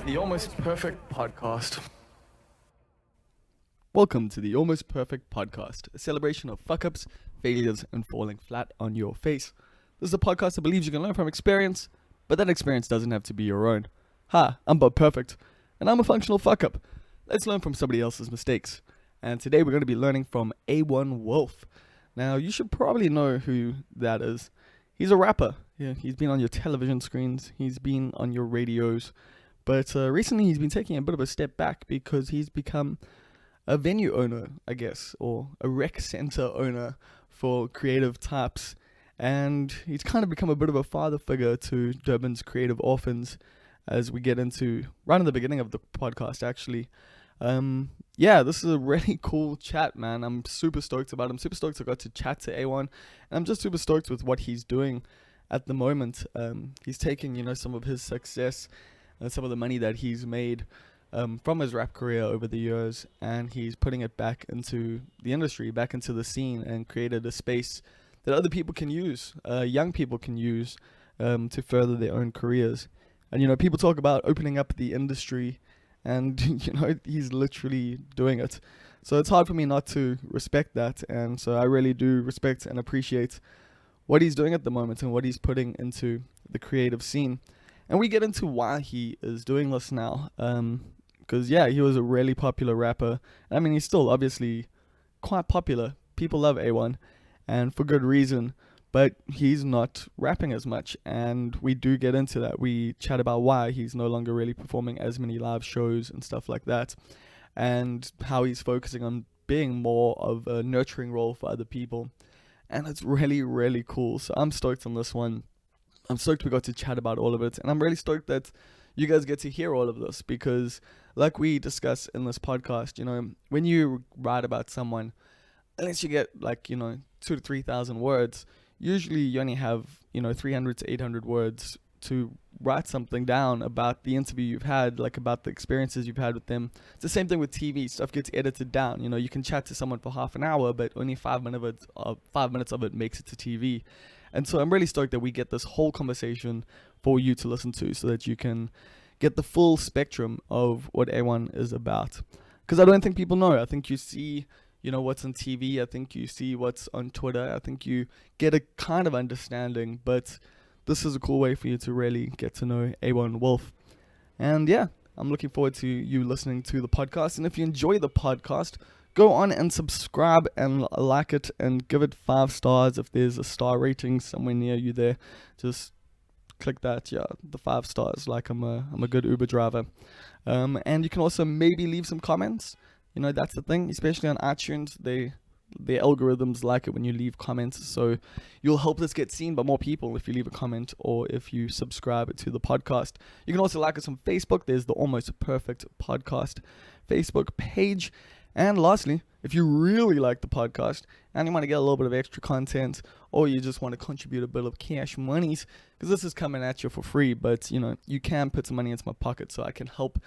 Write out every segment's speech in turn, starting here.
The Almost Perfect Podcast. Welcome to the Almost Perfect Podcast, a celebration of fuck-ups, failures, and falling flat on your face. This is a podcast that believes you can learn from experience, but that experience doesn't have to be your own. Hi, I'm Bob Perfect, and I'm a functional fuck-up. Let's learn from somebody else's mistakes. And today we're going to be learning from Aewon Wolf. Now, you should probably know who that is. He's a rapper. Yeah, he's been on your television screens, he's been on your radios, but recently he's been taking a bit of a step back because he's become a venue owner, I guess, or a rec center owner for creative types. And he's kind of become a bit of a father figure to Durban's creative orphans as we get into right in the beginning of the podcast, actually. This is a really cool chat, man. I'm super stoked about it. I'm super stoked I got to chat to Aewon, and I'm just super stoked with what he's doing at the moment. He's taking, some of his success and some of the money that he's made from his rap career over the years, and he's putting it back into the industry, back into the scene, and created a space that other people can use, young people can use to further their own careers. And, people talk about opening up the industry, and, he's literally doing it. So it's hard for me not to respect that, and so I really do respect and appreciate what he's doing at the moment and what he's putting into the creative scene. And we get into why he is doing this now. Because, he was a really popular rapper. I mean, he's still obviously quite popular. People love Aewon, and for good reason. But he's not rapping as much, and we do get into that. We chat about why he's no longer really performing as many live shows and stuff like that, and how he's focusing on being more of a nurturing role for other people. And it's really, really cool. So I'm stoked on this one. I'm stoked we got to chat about all of it, and I'm really stoked that you guys get to hear all of this, because like we discuss in this podcast, when you write about someone, unless you get 2,000 to 3,000 words, usually you only have 300 to 800 words to write something down about the interview you've had, about the experiences you've had with them. It's the same thing with TV. Stuff gets edited down. You can chat to someone for half an hour, but only 5 minutes of it makes it to TV. And so I'm really stoked that we get this whole conversation for you to listen to, so that you can get the full spectrum of what Aewon is about. Because I don't think people know. I think you see what's on TV. I think you see what's on Twitter. I think you get a kind of understanding, but this is a cool way for you to really get to know Aewon Wolf. And I'm looking forward to you listening to the podcast. And if you enjoy the podcast, go on and subscribe and like it and give it 5 stars. If there's a star rating somewhere near you there, just click that, the 5 stars, like I'm a good Uber driver. And you can also maybe leave some comments. That's the thing, especially on iTunes, their algorithms like it when you leave comments, so you'll help this get seen by more people if you leave a comment or if you subscribe to the podcast. You can also like us on Facebook. There's the Almost Perfect Podcast Facebook page. And lastly, if you really like the podcast and you want to get a little bit of extra content, or you just want to contribute a bit of cash monies, because this is coming at you for free, but you can put some money into my pocket so I can help.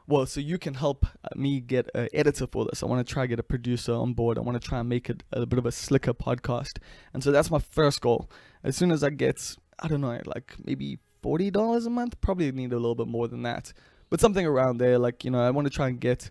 Well, so you can help me get an editor for this. I want to try to get a producer on board. I want to try and make it a bit of a slicker podcast. And so that's my first goal. As soon as I get, maybe $40 a month, probably need a little bit more than that, but something around there. I want to try and get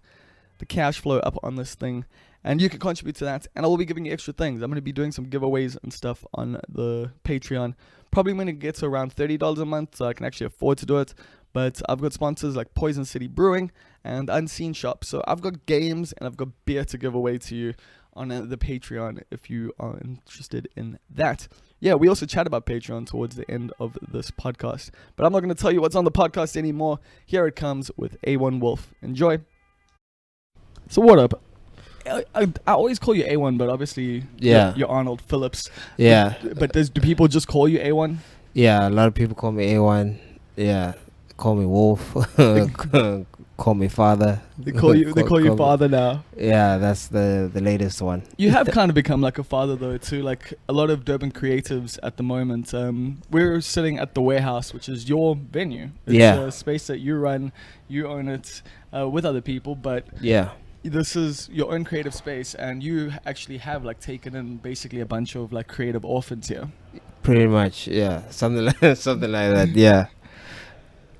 the cash flow up on this thing, and you can contribute to that, and I will be giving you extra things. I'm going to be doing some giveaways and stuff on the Patreon. Probably when it gets to around $30 a month, so I can actually afford to do it. But I've got sponsors like Poison City Brewing and Unseen Shop. So I've got games and I've got beer to give away to you on the Patreon if you are interested in that. We also chat about Patreon towards the end of this podcast. But I'm not going to tell you what's on the podcast anymore. Here it comes with Aewon Wolf. Enjoy. So what up? I always call you A1, but obviously you're Arnold Phillips. Yeah. But do people just call you A1? Yeah, a lot of people call me A1. Yeah. Call me Wolf. Call me Father. They call you Father now. Yeah, that's the latest one. You have kind of become like a father though too. Like a lot of Durban creatives at the moment. We're sitting at the Werehouse, which is your venue. It's a space that you run. You own it with other people, but this is your own creative space, and you actually have taken in basically a bunch of creative orphans here. Pretty much, yeah. Something like that, yeah.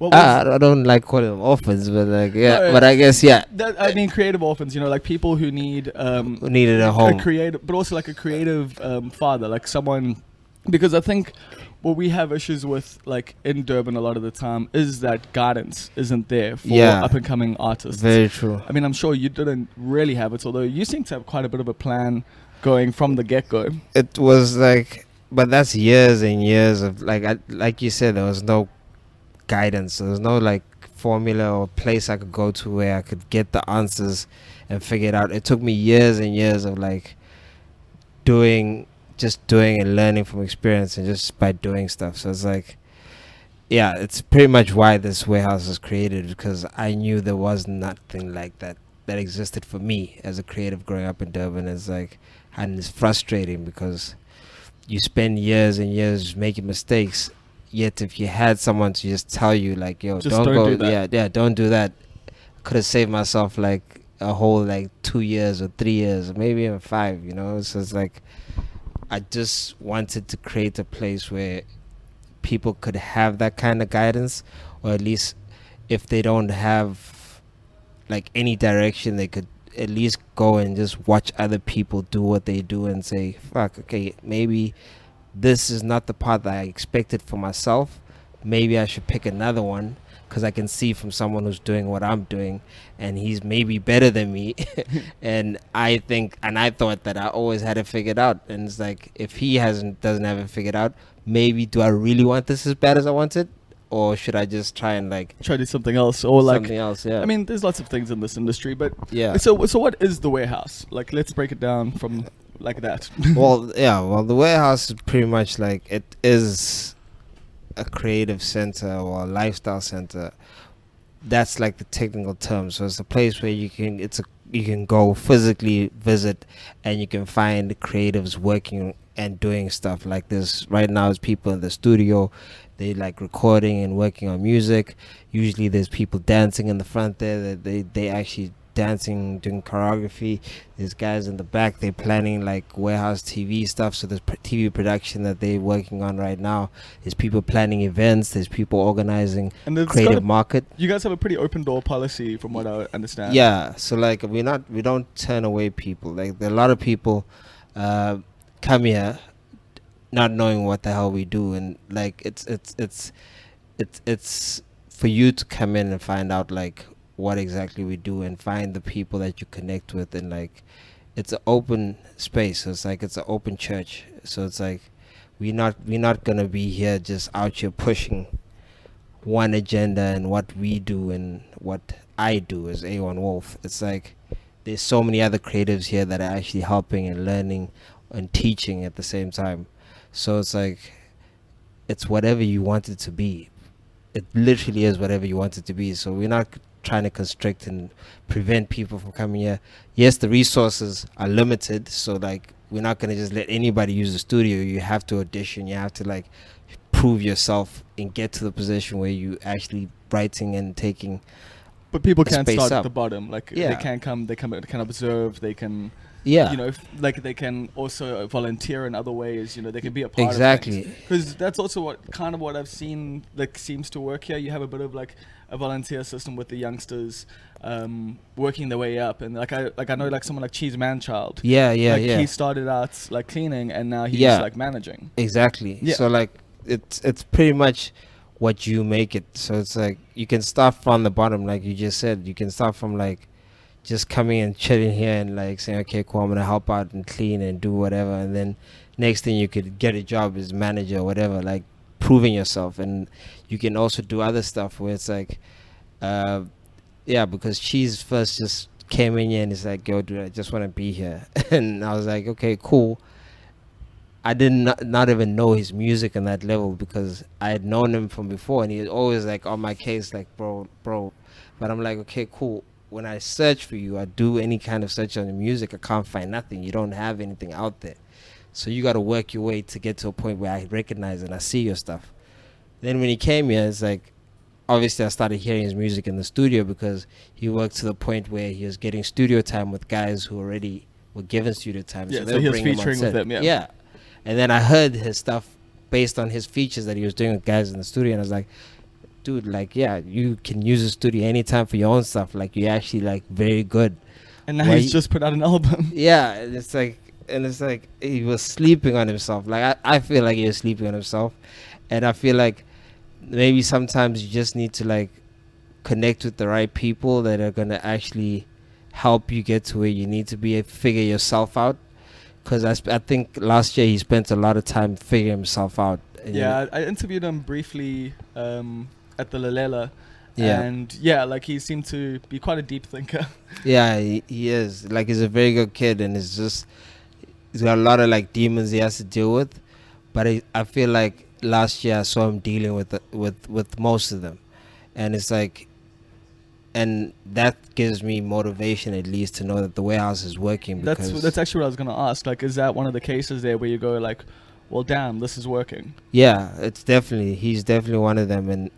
What was I don't like calling them orphans, but like No, but I guess that? I mean, creative orphans. Like people who need who needed a a home. creative, but also like a creative father, like someone. Because I think what we have issues with, like in Durban, a lot of the time, is that guidance isn't there for up and coming artists. Very true. I mean, I'm sure you didn't really have it, although you seem to have quite a bit of a plan going from the get-go. It was like, but that's years and years of like you said, there was no guidance. There was no like formula or place I could go to where I could get the answers and figure it out. It took me years and years of like doing and learning from experience and just by doing stuff. So it's like, yeah, it's pretty much why this warehouse was created, because I knew there was nothing like that existed for me as a creative growing up in Durban. It's like, and it's frustrating because you spend years and years making mistakes, yet if you had someone to just tell you like, yo, Just don't don't go, do that. yeah, don't do that, could have saved myself like a whole like 2 years or 3 years or maybe even 5, So it's like, I just wanted to create a place where people could have that kind of guidance, or at least if they don't have like any direction, they could at least go and just watch other people do what they do and say, fuck, okay, maybe this is not the path that I expected for myself. Maybe I should pick another one, because I can see from someone who's doing what I'm doing and he's maybe better than me. And I thought that I always had it figured out. And it's like, if he doesn't have it figured out, maybe do I really want this as bad as I want it? Or should I just try and like Try to do something else, or like something else? Yeah. I mean, there's lots of things in this industry, but yeah. So what is the warehouse? Like, let's break it down from like that. Well, the warehouse is pretty much like, it is a creative center or a lifestyle center. That's like the technical term. So it's a place where you can go physically visit, and you can find creatives working and doing stuff like this. Right now, there's people in the studio, they like recording and working on music. Usually there's people dancing in the front there, that they actually dancing, doing choreography. There's guys in the back, they're planning like warehouse TV stuff. So there's TV production that they're working on right now. There's people planning events, there's people organizing And it's creative market. You guys have a pretty open door policy, from what I understand. Yeah, so like we don't turn away people. Like, there are a lot of people come here not knowing what the hell we do, and like it's for you to come in and find out like what exactly we do and find the people that you connect with, and like it's an open space. So it's like, it's an open church. So it's like, we're not gonna be here just out here pushing one agenda and what we do and what I do as Aewon Wolf. It's like, there's so many other creatives here that are actually helping and learning and teaching at the same time. So it's like, it's whatever you want it to be. It literally is whatever you want it to be. So we're not trying to constrict and prevent people from coming here. Yes, the resources are limited, so like, we're not going to just let anybody use the studio. You have to audition, you have to like prove yourself and get to the position where you actually writing and taking. But people can't space start up. at the bottom. Like, they can observe, they can, like they can also volunteer in other ways. They can be a part Exactly. of things. Because that's also what I've seen like seems to work here. You have a bit of like a volunteer system with the youngsters working their way up, and like I know like someone like Cheese Manchild. He started out like cleaning, and now he's like managing. Exactly. Yeah. So like, it's pretty much what you make it. So it's like, you can start from the bottom, like you just said. You can start from like just coming and chilling here and like saying, okay, cool, I'm gonna help out and clean and do whatever, and then next thing you could get a job as manager or whatever, like proving yourself. And you can also do other stuff where it's like because Cheese first just came in here and it's like, yo dude, I just want to be here. And I was like, okay, cool. I did not even know his music on that level, because I had known him from before, and he was always like on my case, like bro. But I'm like, okay, cool. When I search for you, I do any kind of search on the music, I can't find nothing. You don't have anything out there. So you got to work your way to get to a point where I recognize and I see your stuff. Then when he came here, it's like, obviously I started hearing his music in the studio, because he worked to the point where he was getting studio time with guys who already were given studio time. Yeah, they so he would was bring him on featuring with set. them. Yeah. And then I heard his stuff based on his features that he was doing with guys in the studio, and I was like, dude, like, yeah, you can use the studio anytime for your own stuff. Like, you're actually like very good. And now Why he's you- just put out an album. Yeah, and it's like he was sleeping on himself. Like, I feel like he was sleeping on himself, and I feel like maybe sometimes you just need to like connect with the right people that are gonna actually help you get to where you need to be, figure yourself out. Because I think last year he spent a lot of time figuring himself out. And Yeah, I interviewed him briefly at the Lalela. Yeah. And yeah, like he seemed to be quite a deep thinker. Yeah, he is. Like, he's a very good kid, and he's got a lot of like demons he has to deal with. But I feel like last year I saw him dealing with most of them, and it's like, and that gives me motivation at least to know that the warehouse is working. Because That's actually what I was gonna ask. Like, is that one of the cases there where you go like, well, damn, this is working? yeah, he's definitely one of them, and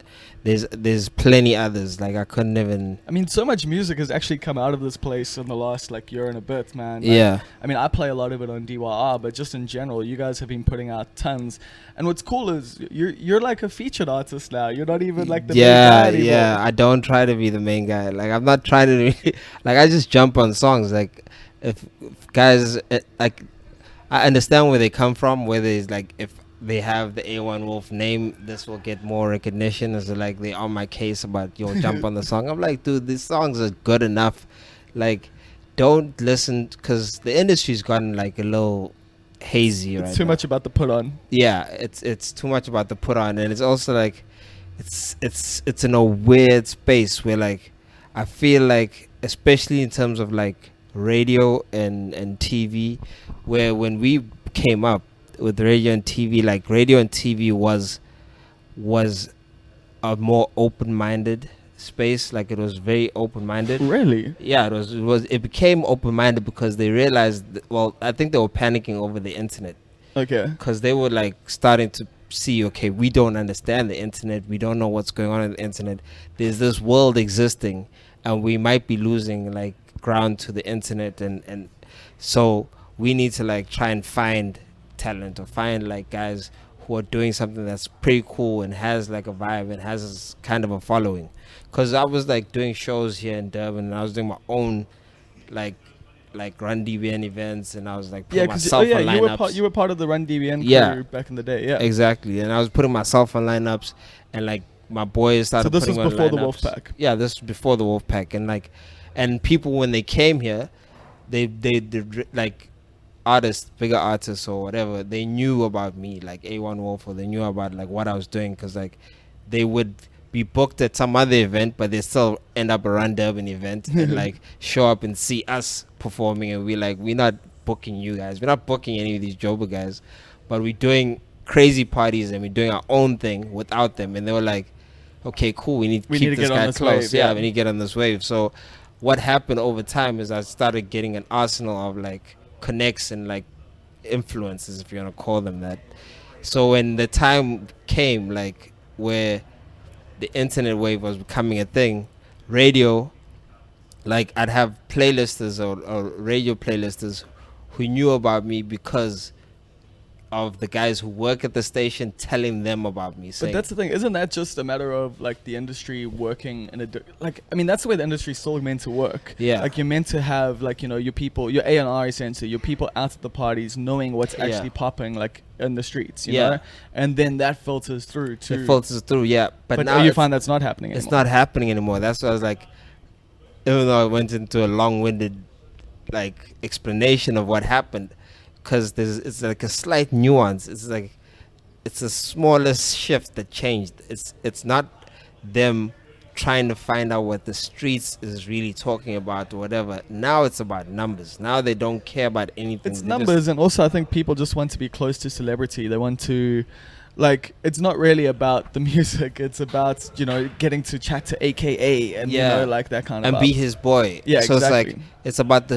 there's plenty others. Like, I couldn't even. I mean, so much music has actually come out of this place in the last like year and a bit, man. Like, Yeah. I mean, I play a lot of it on DYR, but just in general, you guys have been putting out tons. And what's cool is you're like a featured artist now. You're not even like the main guy anymore. Yeah, I don't try to be the main guy. Like, I'm not trying to like, I just jump on songs. Like, if guys like, I understand where they come from, whether it's like if they have the Aewon Wolf name, this will get more recognition. As like they on my case about yo, jump on the song. I'm like, dude, these songs are good enough. Like, don't listen, because the industry's gotten like a little hazy right It's too now. much about the put on. Yeah, it's too much about the put on, and it's also like it's in a weird space where like I feel like, especially in terms of like radio and TV, where when we came up with radio and TV, like radio and TV was a more open-minded space. Like, it was very open-minded. Really? Yeah, it became open-minded because they realized well, I think they were panicking over the internet, Okay. because they were like starting to see, okay, we don't understand the internet, we don't know what's going on the internet, there's this world existing, and we might be losing like ground to the internet, and so we need to like try and find talent, or find like guys who are doing something that's pretty cool and has like a vibe and has kind of a following. Because I was like doing shows here in Durban, and I was doing my own like Run DBN events, and I was like putting myself on lineups. you were part of the Run DBN crew Yeah. back in the day. Yeah. Exactly, and I was putting myself on lineups, and like my boys started. So this putting was me before on the lineups. Wolfpack. Yeah, this was before the Wolfpack, and like, and people when they came here, they like artists, bigger artists or whatever, they knew about me, like Aewon Wolf, or they knew about like what I was doing, because like they would be booked at some other event, but they still end up a Run Durban event and like show up and see us performing, and we're not booking you guys, we're not booking any of these Joba guys, but we're doing crazy parties and we're doing our own thing without them. And they were like, okay, cool, we need to keep this guy close. Yeah, we need to get on this wave. So what happened over time is I started getting an arsenal of like connects and like influences, if you want to call them that. So when the time came like where the internet wave was becoming a thing, radio, like I'd have playlisters or radio playlisters who knew about me because of the guys who work at the station telling them about me. But that's the thing, isn't that just a matter of like the industry working in like, I mean, that's the way the industry's still meant to work. Yeah. Like, you're meant to have like, you know, your people, your A&R essentially, your people out at the parties knowing what's actually popping like in the streets, you know? And then that filters through too. It filters through, yeah. But now you find that's not happening anymore. it's not happening anymore. That's why I was like, even though I went into a long-winded like explanation of what happened, because it's like a slight nuance. It's like it's the smallest shift that changed. It's not them trying to find out what the streets is really talking about or whatever. Now it's about numbers. Now they don't care about anything. It's They numbers, and also I think people just want to be close to celebrity. They want to, like, it's not really about the music. It's about, you know, getting to chat to AKA and, you know, like that kind of and vibe. be his boy. Yeah, so exactly. it's like it's about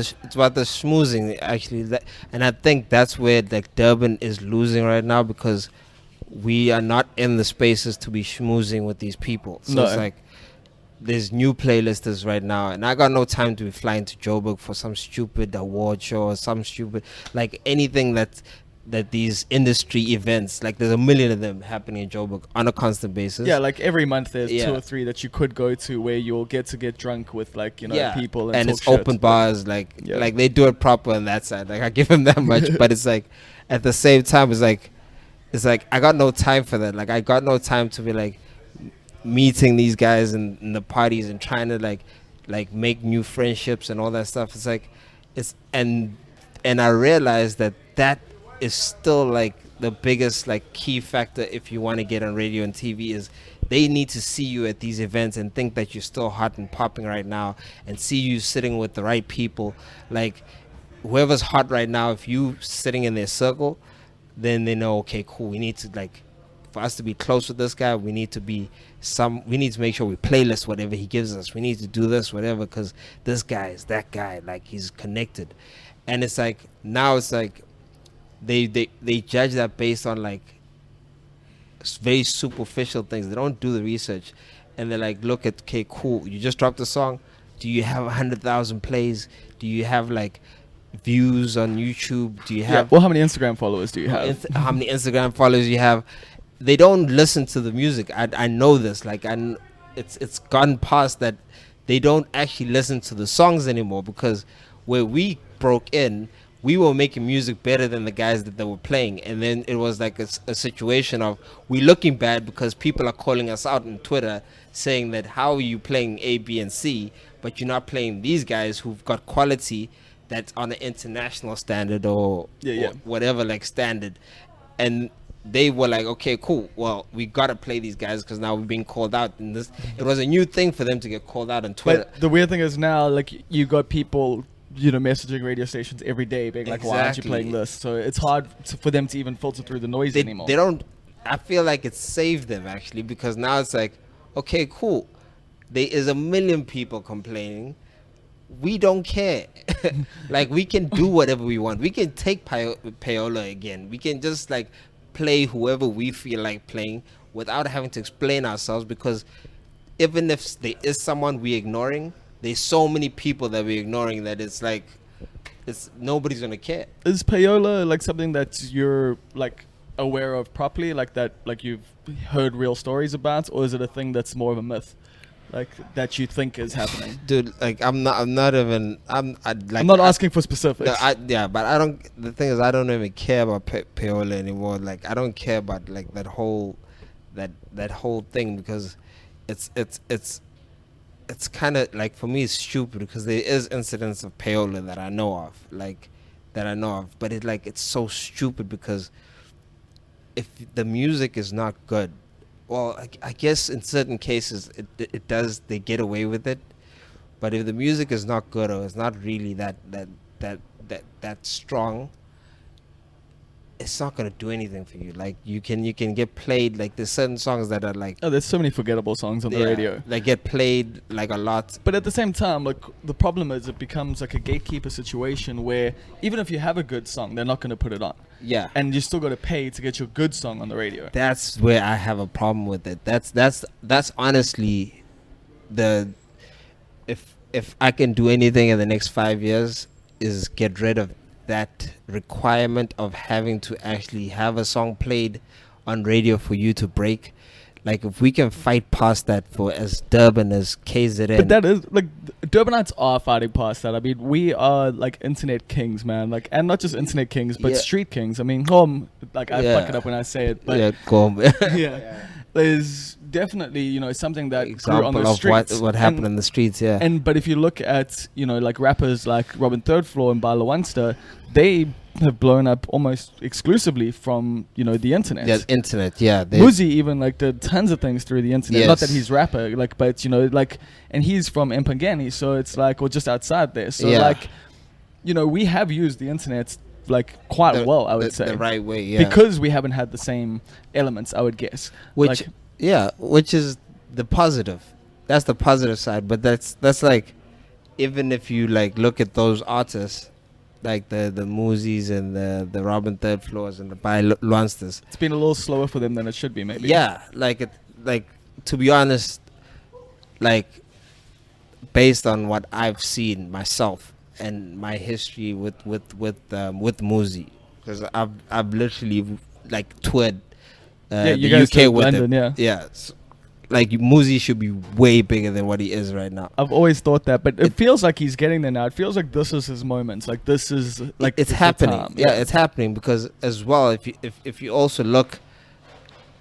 the schmoozing actually. And I think that's where like Durban is losing right now, because we are not in the spaces to be schmoozing with these people. So it's like there's new playlisters right now, and I got no time to be flying to Joburg for some stupid award show or some stupid like anything that these industry events, like there's a million of them happening in Joburg on a constant basis. Yeah, like every month there's Yeah. 2 or 3 that you could go to where you'll get drunk with like, you know, Yeah, people and talk it's shit. open bars, like Yeah. like they do it proper on that side. Like I give them that much, but it's like at the same time, it's like I got no time for that. Like I got no time to be like meeting these guys in the parties and trying to like make new friendships and all that stuff. It's like it's and I realized that is still like the biggest like key factor if you want to get on radio and TV is they need to see you at these events and think that you're still hot and popping right now and see you sitting with the right people. Like whoever's hot right now, if you sitting in their circle, then they know, okay, cool, we need to like, for us to be close with this guy, we need to make sure we playlist whatever he gives us. We need to do this, whatever, because this guy is that guy, like he's connected. And it's like, now it's like, they judge that based on like very superficial things. They don't do the research, and they're like, look at, okay, cool, you just dropped a song. Do you have 100,000 plays? Do you have like views on YouTube? Do you have well, how many Instagram followers do you have? how many Instagram followers you have? They don't listen to the music. I know this. Like it's gone past that. They don't actually listen to the songs anymore, because where we broke in, we were making music better than the guys that they were playing. And then it was like a situation of we looking bad because people are calling us out on Twitter saying that how are you playing A, B, and C, but you're not playing these guys who've got quality that's on an international standard or whatever like standard. And they were like, okay, cool, well, we gotta play these guys because now we're being called out. And this, it was a new thing for them to get called out on Twitter. But the weird thing is now, like, you got people, you know, messaging radio stations every day being like, why aren't you playing this? So it's hard for them to even filter through the noise anymore. They don't. I feel like it saved them actually, because now it's like, okay, cool, there is a million people complaining. We don't care. Like, we can do whatever we want. We can take Paola again. We can just like play whoever we feel like playing without having to explain ourselves, because even if there is someone we're ignoring, there's so many people that we're ignoring that it's like nobody's gonna care. Is Paola like something that you're like aware of properly, like that, like you've heard real stories about, or is it a thing that's more of a myth, like that you think is happening? Dude, like I'm not asking for specifics. But I don't. The thing is, I don't even care about Paola anymore. Like I don't care about like that whole thing, because it's kind of like, for me it's stupid, because there is incidents of Paola that I know of, but it's so stupid, because if the music is not good, well, I guess in certain cases it does, they get away with it, but if the music is not good, or it's not really that strong, it's not gonna do anything for you. Like you can get played, like there's certain songs that are like, there's so many forgettable songs on the radio. They get played like a lot. But at the same time, like the problem is it becomes like a gatekeeper situation where even if you have a good song, they're not gonna put it on. Yeah. And you still gotta pay to get your good song on the radio. That's where I have a problem with it. That's honestly if I can do anything in the next 5 years, is get rid of that requirement of having to actually have a song played on radio for you to break. Like if we can fight past that for as Durban as KZN. But that is like Durbanites are fighting past that. I mean, we are like internet kings, man. Like, and not just internet kings, but street kings. I mean, like I fuck it up when I say it, but there's definitely, you know, something that grew on the streets. Of what happened in the streets, But if you look at, you know, like rappers like Robin Third Floor and Bala Wanster, they have blown up almost exclusively from, you know, the internet. Yeah, internet, Muzi even like did tons of things through the internet. Yes. Not that he's rapper, like, but you know, like, and he's from Mpangeni, so it's like, or just outside there. So like, you know, we have used the internet like quite well, I would say, the right way, because we haven't had the same elements, I would guess. Which is the positive. That's the positive side. But that's like, even if you like look at those artists, like the Muzis and the Robin Third Floors and the Luansters, it's been a little slower for them than it should be, maybe. Yeah, like to be honest, like based on what I've seen myself and my history with Muzi, because I've literally like toured Yeah, you the guys UK did with London, him. yeah. Yeah, like Muzi should be way bigger than what he is right now. I've always thought that, but it feels like he's getting there now. It feels like this is his moment. Like this is like It's the happening. time. Yeah, it's happening because as well, if you also look,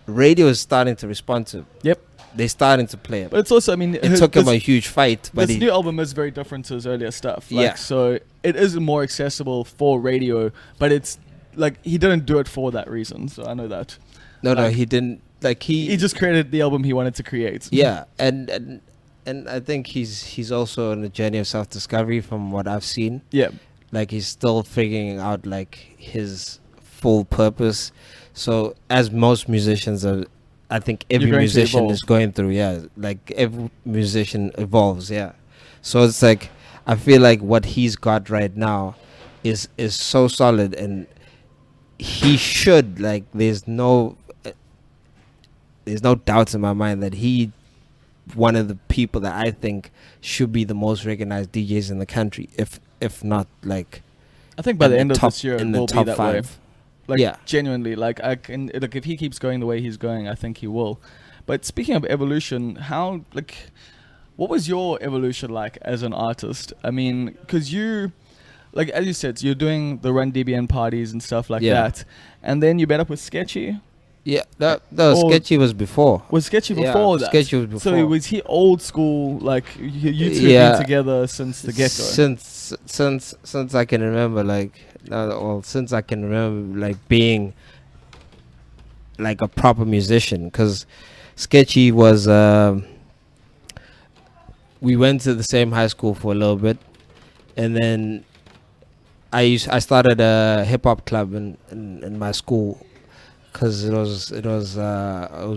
radio is starting to respond to him. Yep. They're starting to play him. But it's also, I mean, It took him a huge fight, but this new album is very different to his earlier stuff. Like, Yeah. So it is more accessible for radio, but it's like he didn't do it for that reason. So I know that. no, like, he didn't. Like He just created the album he wanted to create. yeah, and I think he's also on a journey of self-discovery from what I've seen. Yeah. Like he's still figuring out like his full purpose. So as most musicians are, I think every going to musician evolve. is going through. Yeah, like every musician evolves. Yeah, so it's like I feel like what he's got right now is so solid, and he should like. There's no doubt in my mind that he one of the people that I think should be the most recognized DJs in the country, if not like I think by in the the end of top- this year, it in the will be top that way. 5. Like Yeah. genuinely, like I can like if he keeps going the way he's going, I think he will. But speaking of evolution, how like what was your evolution like as an artist? I mean, because you like as you said, you're doing the Run DBN parties and stuff like Yeah. that, and then you met up with Sketchy. Yeah, that was Or- Sketchy was before. Was Sketchy Yeah, before that? Sketchy was before. So was he old school? Like you two have Yeah. been together since the get go. Since I can remember, since I can remember, like being like a proper musician, because Sketchy was. We went to the same high school for a little bit, and then I started a hip hop club in my school, because it was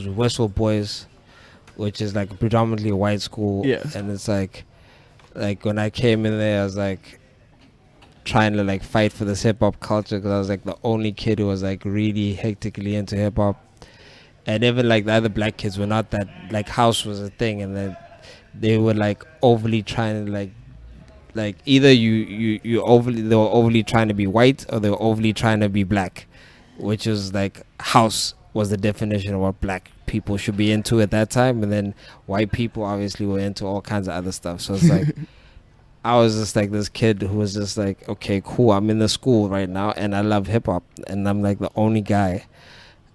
Westville Boys, which is like predominantly a white school. Yeah. And it's like when I came in there, I was like trying to like fight for this hip hop culture, because I was like the only kid who was like really hectically into hip hop, and even like the other black kids were not that, like house was a thing, and then they were like overly trying to like either they were overly trying to be white, or they were overly trying to be black, which was like house was the definition of what black people should be into at that time, and then white people obviously were into all kinds of other stuff. So it's like I was just like this kid who was just like, okay, cool, I'm in the school right now and I love hip hop, and I'm like the only guy.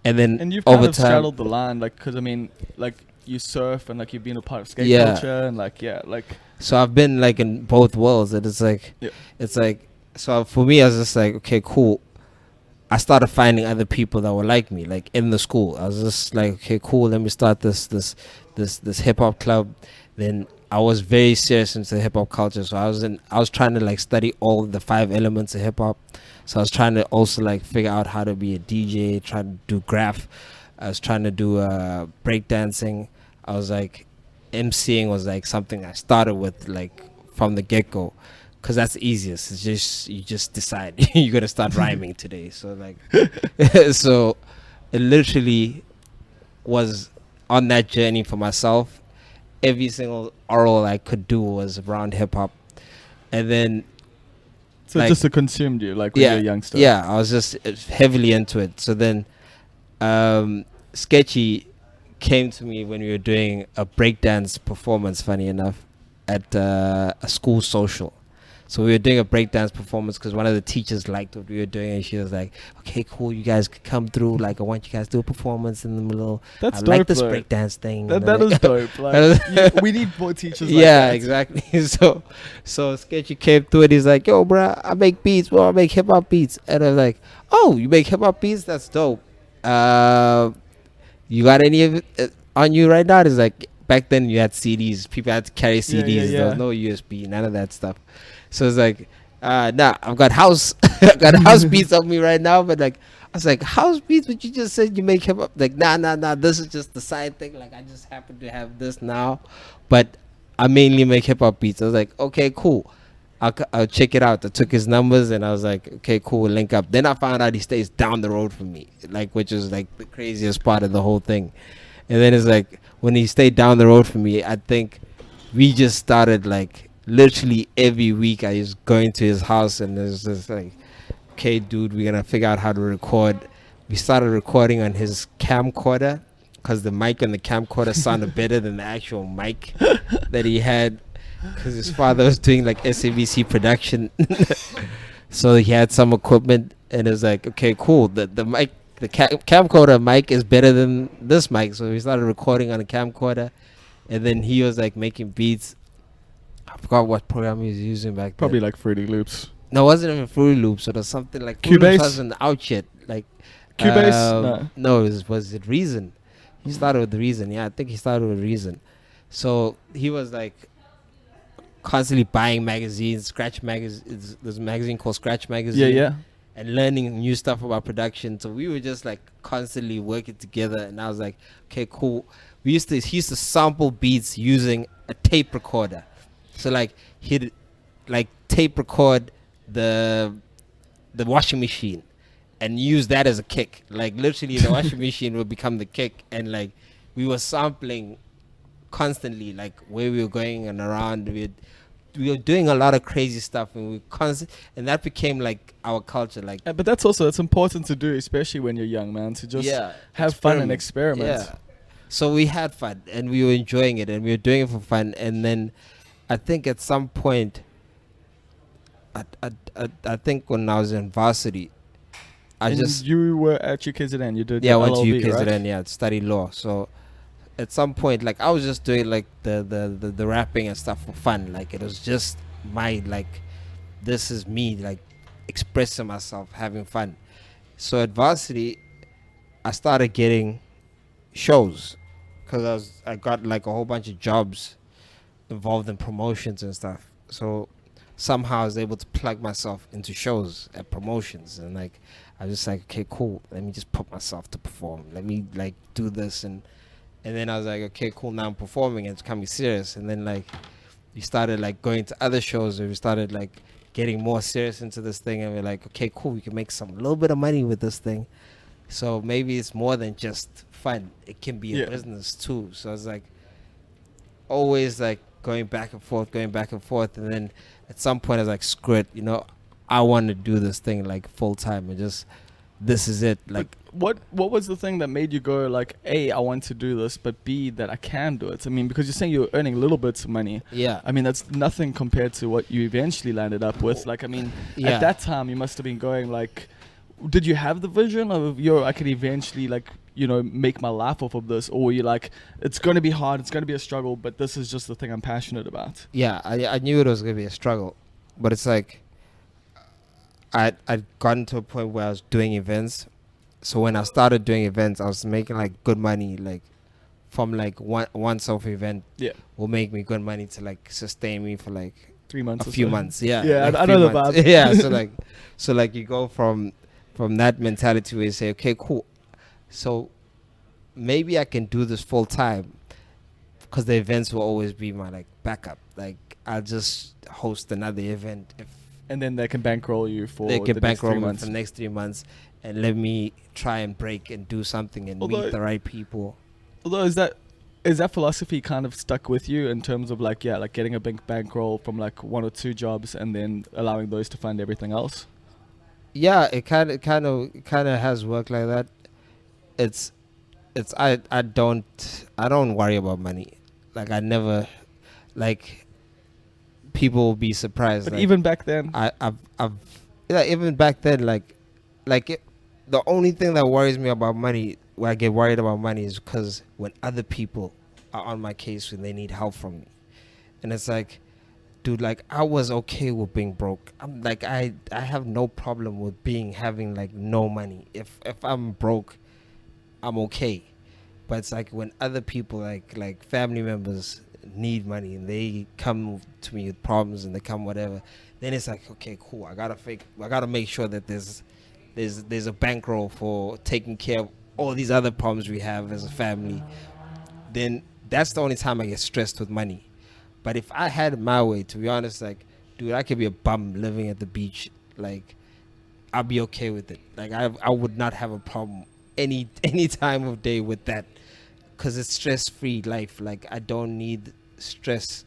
And then And you've kind over of time, straddled the line, like, because I mean, like you surf and like you've been a part of skate Yeah. culture and like like so I've been like in both worlds, and it's like Yeah. it's like, so for me I was just like, okay, cool. I started finding other people that were like me, like in the school. I was just like, okay, cool, let me start this hip hop club. Then I was very serious into hip hop culture, so I was trying to like study all the 5 elements of hip hop. So I was trying to also like figure out how to be a DJ, trying to do graph. I was trying to do breakdancing. I was like, MCing was like something I started with like from the get go, because that's the easiest. It's just you just decide you're gonna start rhyming today. So like, so it literally was on that journey for myself. Every single oral I could do was around hip hop, and then so like- it just consumed you like when yeah, you're a youngster. yeah, I was just heavily into it. So then, Sketchy came to me when we were doing a breakdance performance, funny enough, at a school social. So we were doing a breakdance performance because one of the teachers liked what we were doing, and she was like, okay, cool, you guys could come through, like I want you guys to do a performance in the middle. That's I dope, like this though. breakdance thing. That And is dope. Like we need more teachers like yeah, that. exactly. So Sketchy came through it. He's like, yo, bruh, I make beats. Well, I make hip hop beats. And I was like, oh, you make hip hop beats? That's dope. You got any of it on you right now? It's like, back then you had CDs. People had to carry CDs. There was no USB, none of that stuff. So it's like, nah, I've got house. I've got house beats on me right now. But like, I was like, house beats? But you just said you make hip hop. Like, nah. This is just the side thing. Like, I just happen to have this now. But I mainly make hip hop beats. I was like, okay, cool. I'll check it out. I took his numbers and I was like, okay, cool, we'll link up. Then I found out he stays down the road from me, like, which is like the craziest part of the whole thing. And then it's like, when he stayed down the road from me, I think we just started like literally every week I was going to his house, and it was just like, okay, dude, we're gonna figure out how to record. We started recording on his camcorder because the mic on the camcorder sounded better than the actual mic that he had, because his father was doing like SABC production. So he had some equipment, and it was like, okay, cool, the mic, the camcorder mic is better than this mic. So we started recording on a camcorder, and then he was like making beats. I forgot what program he was using back then. Probably like Fruity Loops. No, it wasn't even Fruity Loops. It was something like Cubase? Fruity Loops wasn't out yet. Like Cubase? no, was it Reason? He started with Reason. Yeah, I think he started with Reason. So he was like constantly buying magazines, Scratch magazines. There's a magazine called Scratch Magazine. Yeah. And learning new stuff about production. So we were just like constantly working together. And I was like, okay, cool. He used to sample beats using a tape recorder. So like he'd like tape record the washing machine and use that as a kick. Like literally the washing machine would become the kick, and like we were sampling constantly, like where we were going and around. We were doing a lot of crazy stuff, and and that became like our culture. Like, But it's important to do, especially when you're young, man, to just have fun and experiment. Yeah. So we had fun, and we were enjoying it, and we were doing it for fun. And then I think at some point, I think when I was in varsity, you were at UKZN. You did I went to LLB, UKZN, right? to study law. So at some point, like I was just doing like the rapping and stuff for fun. Like it was just my like, this is me like expressing myself, having fun. So at varsity, I started getting shows because I got like a whole bunch of jobs involved in promotions and stuff. So somehow I was able to plug myself into shows at promotions, and like I was just like, okay, cool, let me just put myself to perform, let me like do this. And then I was like, okay, cool, now I'm performing and it's becoming serious. And then like we started like going to other shows, and we started like getting more serious into this thing, and we're like, okay, cool, we can make some little bit of money with this thing. So maybe it's more than just fun, it can be a business too. So I was like always like going back and forth. And then at some point I was like, screw it, I want to do this thing like full time, and just, this is it. Like, but what was the thing that made you go like, A, I want to do this, but B, that I can do it? I mean, because you're saying you're earning little bits of money. Yeah. I mean, that's nothing compared to what you eventually landed up with. Like, I mean, at that time you must have been going like, did you have the vision of, I could eventually like, make my life off of this? Or were you like, it's going to be hard, it's going to be a struggle, but this is just the thing I'm passionate about? Yeah, I knew it was going to be a struggle, but it's like, I'd gotten to a point where I was doing events. So when I started doing events, I was making like good money, like from like one self event will make me good money to like sustain me for like 3 months, a few months. Yeah, like I know the vibe. Yeah, so like you go from that mentality where you say, okay, cool, so maybe I can do this full time, because the events will always be my like backup. Like I'll just host another event and then they can bankroll you for they can the bankroll next 3 me months. for the next 3 months, and let me try and break and do something and meet the right people. Although is that philosophy kind of stuck with you in terms of like getting a big bankroll from like 1 or 2 jobs and then allowing those to fund everything else? Yeah, it kind of has worked like that. It's I don't worry about money. Like I never, like, people will be surprised. But like, even back then, even back then, the only thing that worries me about money, where I get worried about money, is because when other people are on my case when they need help from me, and it's like, dude, like I was okay with being broke. I'm like, I have no problem with having like no money. If I'm broke, I'm okay. But it's like when other people, like family members, need money and they come to me with problems and they come whatever, then it's like, okay, cool, I gotta make sure that there's a bankroll for taking care of all these other problems we have as a family. Then that's the only time I get stressed with money. But if I had it my way, to be honest, like, dude, I could be a bum living at the beach, like I'll be okay with it. Like I would not have a problem any time of day with that, because it's stress-free life. Like I don't need stress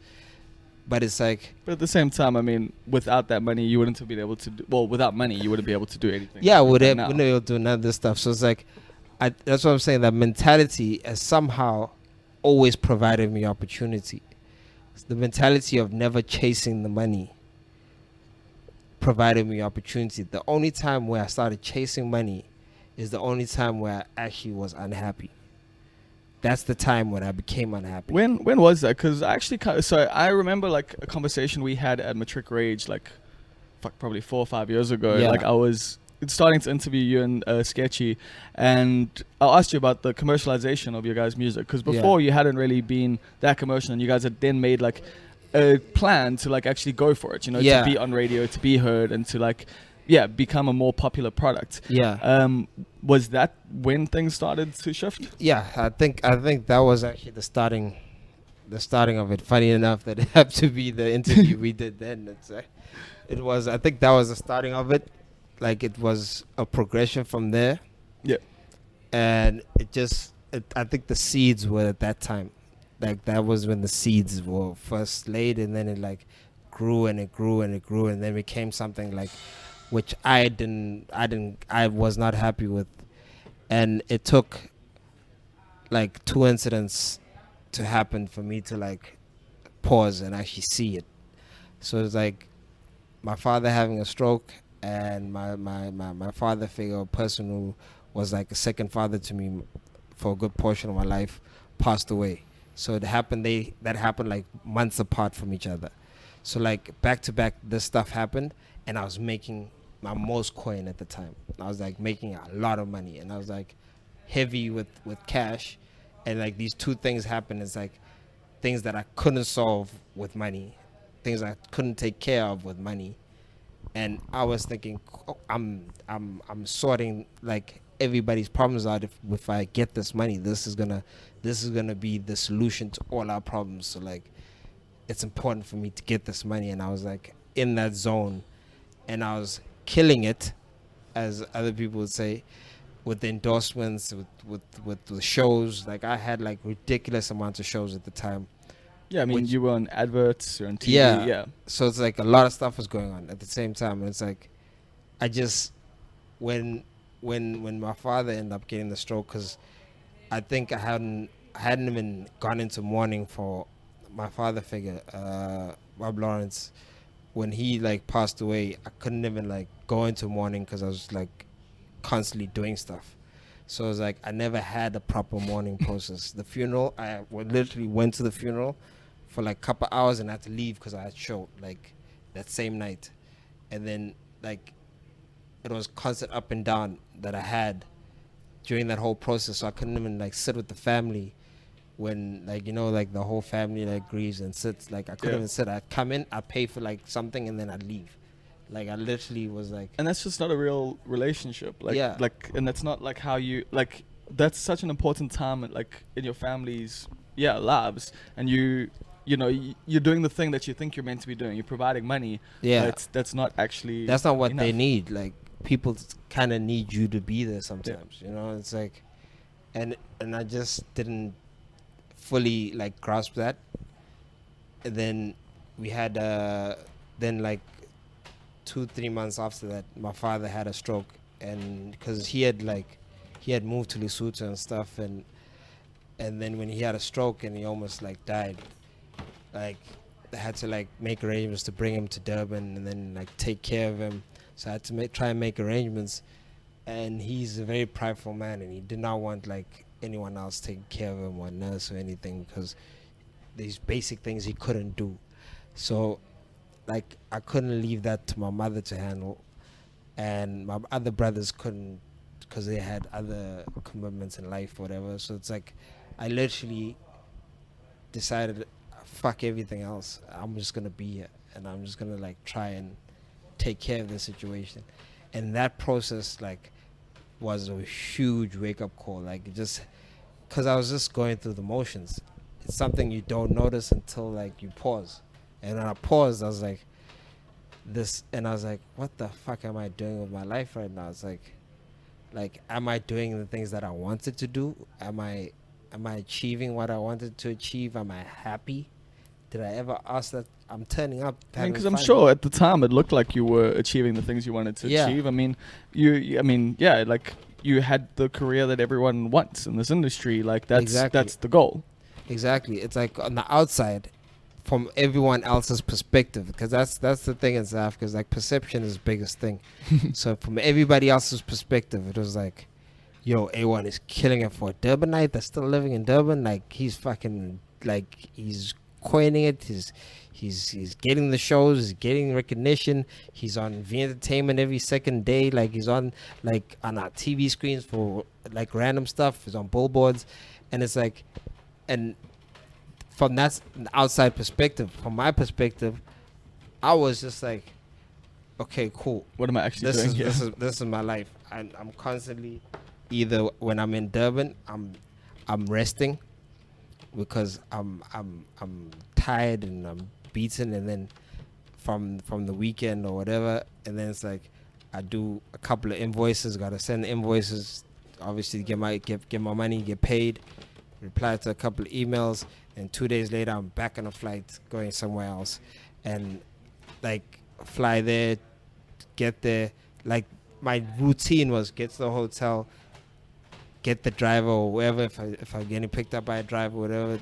But it's like, But at the same time, I mean, without that money, you wouldn't have been able to do... Well, without money, you wouldn't be able to do anything. yeah, like that wouldn't be able to do none of this stuff. So it's like, that's what I'm saying. That mentality has somehow always provided me opportunity. The mentality of never chasing the money provided me opportunity. The only time where I started chasing money is the only time where I actually was unhappy. That's the time when I became unhappy. When was that? Because I actually... So I remember, like, a conversation we had at Matric Rage, like, probably 4 or 5 years ago. Yeah. Like, I was starting to interview you and Sketchy, and I asked you about the commercialization of your guys' music, because before you hadn't really been that commercial, and you guys had then made like a plan to like actually go for it, you know, to be on radio, to be heard, and to like become a more popular product. Was that when things started to shift? I think that was actually the starting of it. Funny enough that it had to be the interview we did then. It was, I think that was the starting of it. Like, it was a progression from there. Yeah. And I think the seeds were at that time. Like, that was when the seeds were first laid, and then it like grew and it grew and it grew, and then became something like, which I was not happy with. And it took like 2 incidents to happen for me to like pause and actually see it. So it's like my father having a stroke, and my father figure, a person who was like a second father to me for a good portion of my life, passed away. So that happened like months apart from each other. So like back to back, this stuff happened, and I was making my most coin at the time. I was like making a lot of money, and I was like heavy with cash, and like these two things happened. It's like things that I couldn't solve with money, things I couldn't take care of with money. And I was thinking, I'm sorting like everybody's problems out. If I get this money, this is gonna be the solution to all our problems. So like, it's important for me to get this money. And I was like in that zone, and I was killing it, as other people would say, with the endorsements, with the shows. Like, I had like ridiculous amounts of shows at the time. Yeah, I mean, you were on adverts, you're on TV. Yeah. So it's like a lot of stuff was going on at the same time. And it's like, I just, when my father ended up getting the stroke, because I think I hadn't even gone into mourning for my father figure, Bob Lawrence. When he like passed away, I couldn't even like go into mourning because I was like constantly doing stuff. So it was like, I never had a proper mourning process. The funeral, I literally went to the funeral for like a couple hours and I had to leave because I had show like that same night. And then like it was constant up and down that I had during that whole process. So I couldn't even like sit with the family when like, you know, like the whole family like grieves and sits. Like I couldn't even sit. I'd come in, I'd pay for like something, and then I'd leave. Like I literally was like, and that's just not a real relationship. Like, and that's not like how you like. That's such an important time, like in your family's lives, and you know you're doing the thing that you think you're meant to be doing. You're providing money. That's not actually. That's not what enough. They need. Like people kind of need you to be there sometimes. You know, it's like, and I just didn't fully like grasp that. And then we had then like 2-3 months after that, my father had a stroke, and because he had moved to Lesotho and stuff, and then when he had a stroke and he almost like died, like I had to like make arrangements to bring him to Durban and then like take care of him. So I had to try and make arrangements, and he's a very prideful man, and he did not want like anyone else taking care of him or nurse or anything, because these basic things he couldn't do. So like I couldn't leave that to my mother to handle, and my other brothers couldn't because they had other commitments in life or whatever. So it's like I literally decided, fuck everything else, I'm just gonna be here and I'm just gonna like try and take care of the situation. And that process like was a huge wake-up call, like just because I was just going through the motions. It's something you don't notice until like you pause. And when I paused, I was like, what the fuck am I doing with my life right now? It's like, am I doing the things that I wanted to do? Am I achieving what I wanted to achieve? Am I happy? Did I ever ask that? I'm turning up. I mean, because I'm sure at the time it looked like you were achieving the things you wanted to achieve. I mean, yeah, like you had the career that everyone wants in this industry. Like that's the goal. Exactly. It's like on the outside, from everyone else's perspective, because that's the thing in South Africa. Is like perception is the biggest thing. So from everybody else's perspective, it was like, yo, Aewon is killing it for a Durbanite that's still living in Durban. Like he's fucking like he's coining it. He's getting the shows. He's getting recognition. He's on V Entertainment every second day. Like he's on our TV screens for like random stuff. He's on billboards, and it's like, and from that outside perspective, from my perspective, I was just like, okay, cool. What am I actually doing here? This is my life. I'm constantly, either when I'm in Durban, I'm resting because I'm tired and I'm beaten, and then from the weekend or whatever, and then it's like I do a couple of invoices, gotta send invoices, obviously get my money, get paid, reply to a couple of emails, and 2 days later I'm back on a flight going somewhere else, and like fly there, get there. Like my routine was get to the hotel, get the driver or whoever, if I'm getting picked up by a driver or whatever,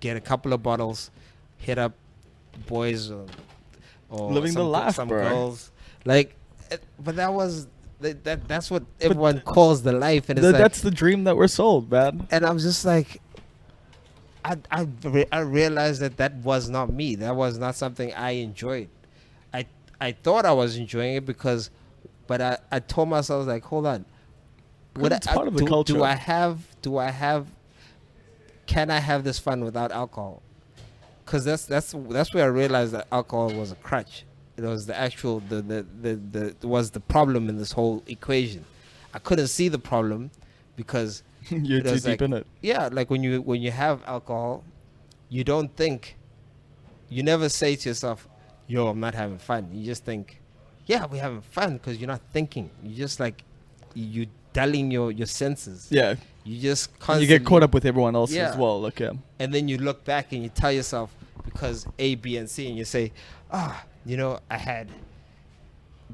get a couple of bottles, hit up boys or living the life, some bro. girls, like, but that's what everyone calls the life, and it's that's the dream that we're sold, man. and I'm just like, I realized that was not me. That was not something I enjoyed. I thought I was enjoying it but I told myself, like, hold on, It's part of the culture. Can I have this fun without alcohol? Because that's where I realized that alcohol was a crutch. It was the actual was the problem in this whole equation. I couldn't see the problem because you're too deep in it. Yeah, like when you have alcohol, you don't think, you never say to yourself, yo, I'm not having fun. You just think, yeah, we're having fun, because you're not thinking. You just like, you dulling your senses. Yeah. You just constantly, you get caught up with everyone else as well. Like, yeah. And then you look back and you tell yourself, because A, B, and C, and you say, I had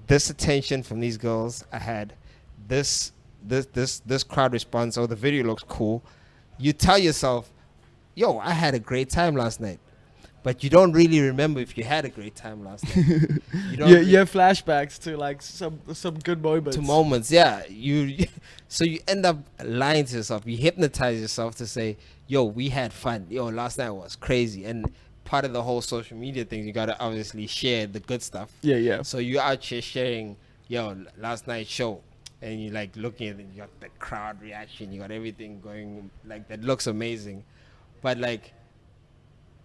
this attention from these girls. I had this crowd response, or the video looks cool. You tell yourself, yo, I had a great time last night. But you don't really remember if you had a great time last night. You have flashbacks to like some good moments. To moments, yeah. So you end up lying to yourself. You hypnotize yourself to say, yo, we had fun. Yo, last night was crazy. And part of the whole social media thing, you gotta obviously share the good stuff. Yeah. So you're out here sharing, yo, last night's show, and you like looking at it, you got the crowd reaction, you got everything going, like, that looks amazing. But like,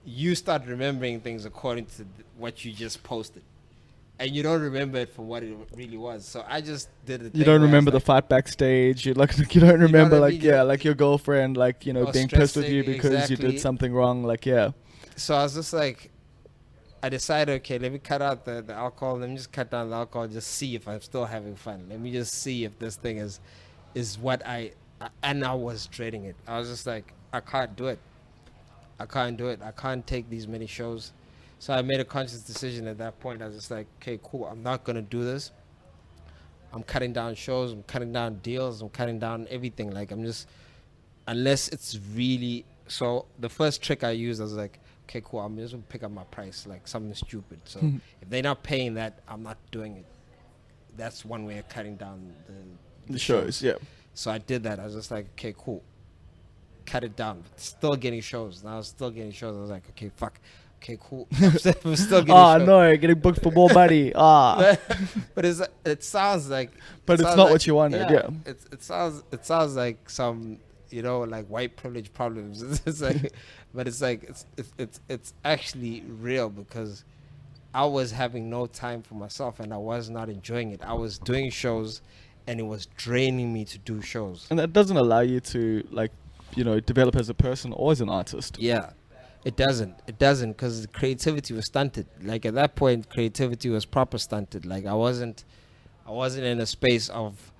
you start remembering things according to what you just posted, and you don't remember it for what it really was. So I just did it. You don't remember the fight backstage. You don't remember like your girlfriend, like, being pissed with you because you did something wrong. Like, yeah. So I was just like, I decided, okay, let me cut out the alcohol. Let me just cut down the alcohol. Just see if I'm still having fun. Let me just see if this thing is what and I was dreading it. I was just like, I can't do it. I can't do it. I can't take these many shows. So I made a conscious decision at that point. I was just like, okay, cool. I'm not going to do this. I'm cutting down shows. I'm cutting down deals. I'm cutting down everything. Like, I'm just, unless it's really, so the first trick I used, I was like, okay, cool. I'm just going to pick up my price, like something stupid. So if they're not paying that, I'm not doing it. That's one way of cutting down the shows. Yeah. So I did that. I was just like, okay, cool. Cut it down, but still getting shows. Now I was still getting shows. I was like, okay, fuck. Okay, cool. I'm still getting shows. No, getting booked for more money. But it sounds like. But it's not what you wanted. Yeah. It sounds like some, like white privilege problems. It's like, but it's like it's actually real, because I was having no time for myself and I was not enjoying it. I was doing shows, and it was draining me to do shows. And that doesn't allow you to develop as a person or as an artist. Yeah, it doesn't because creativity was stunted. Like, at that point, creativity was proper stunted. Like, I wasn't in a space of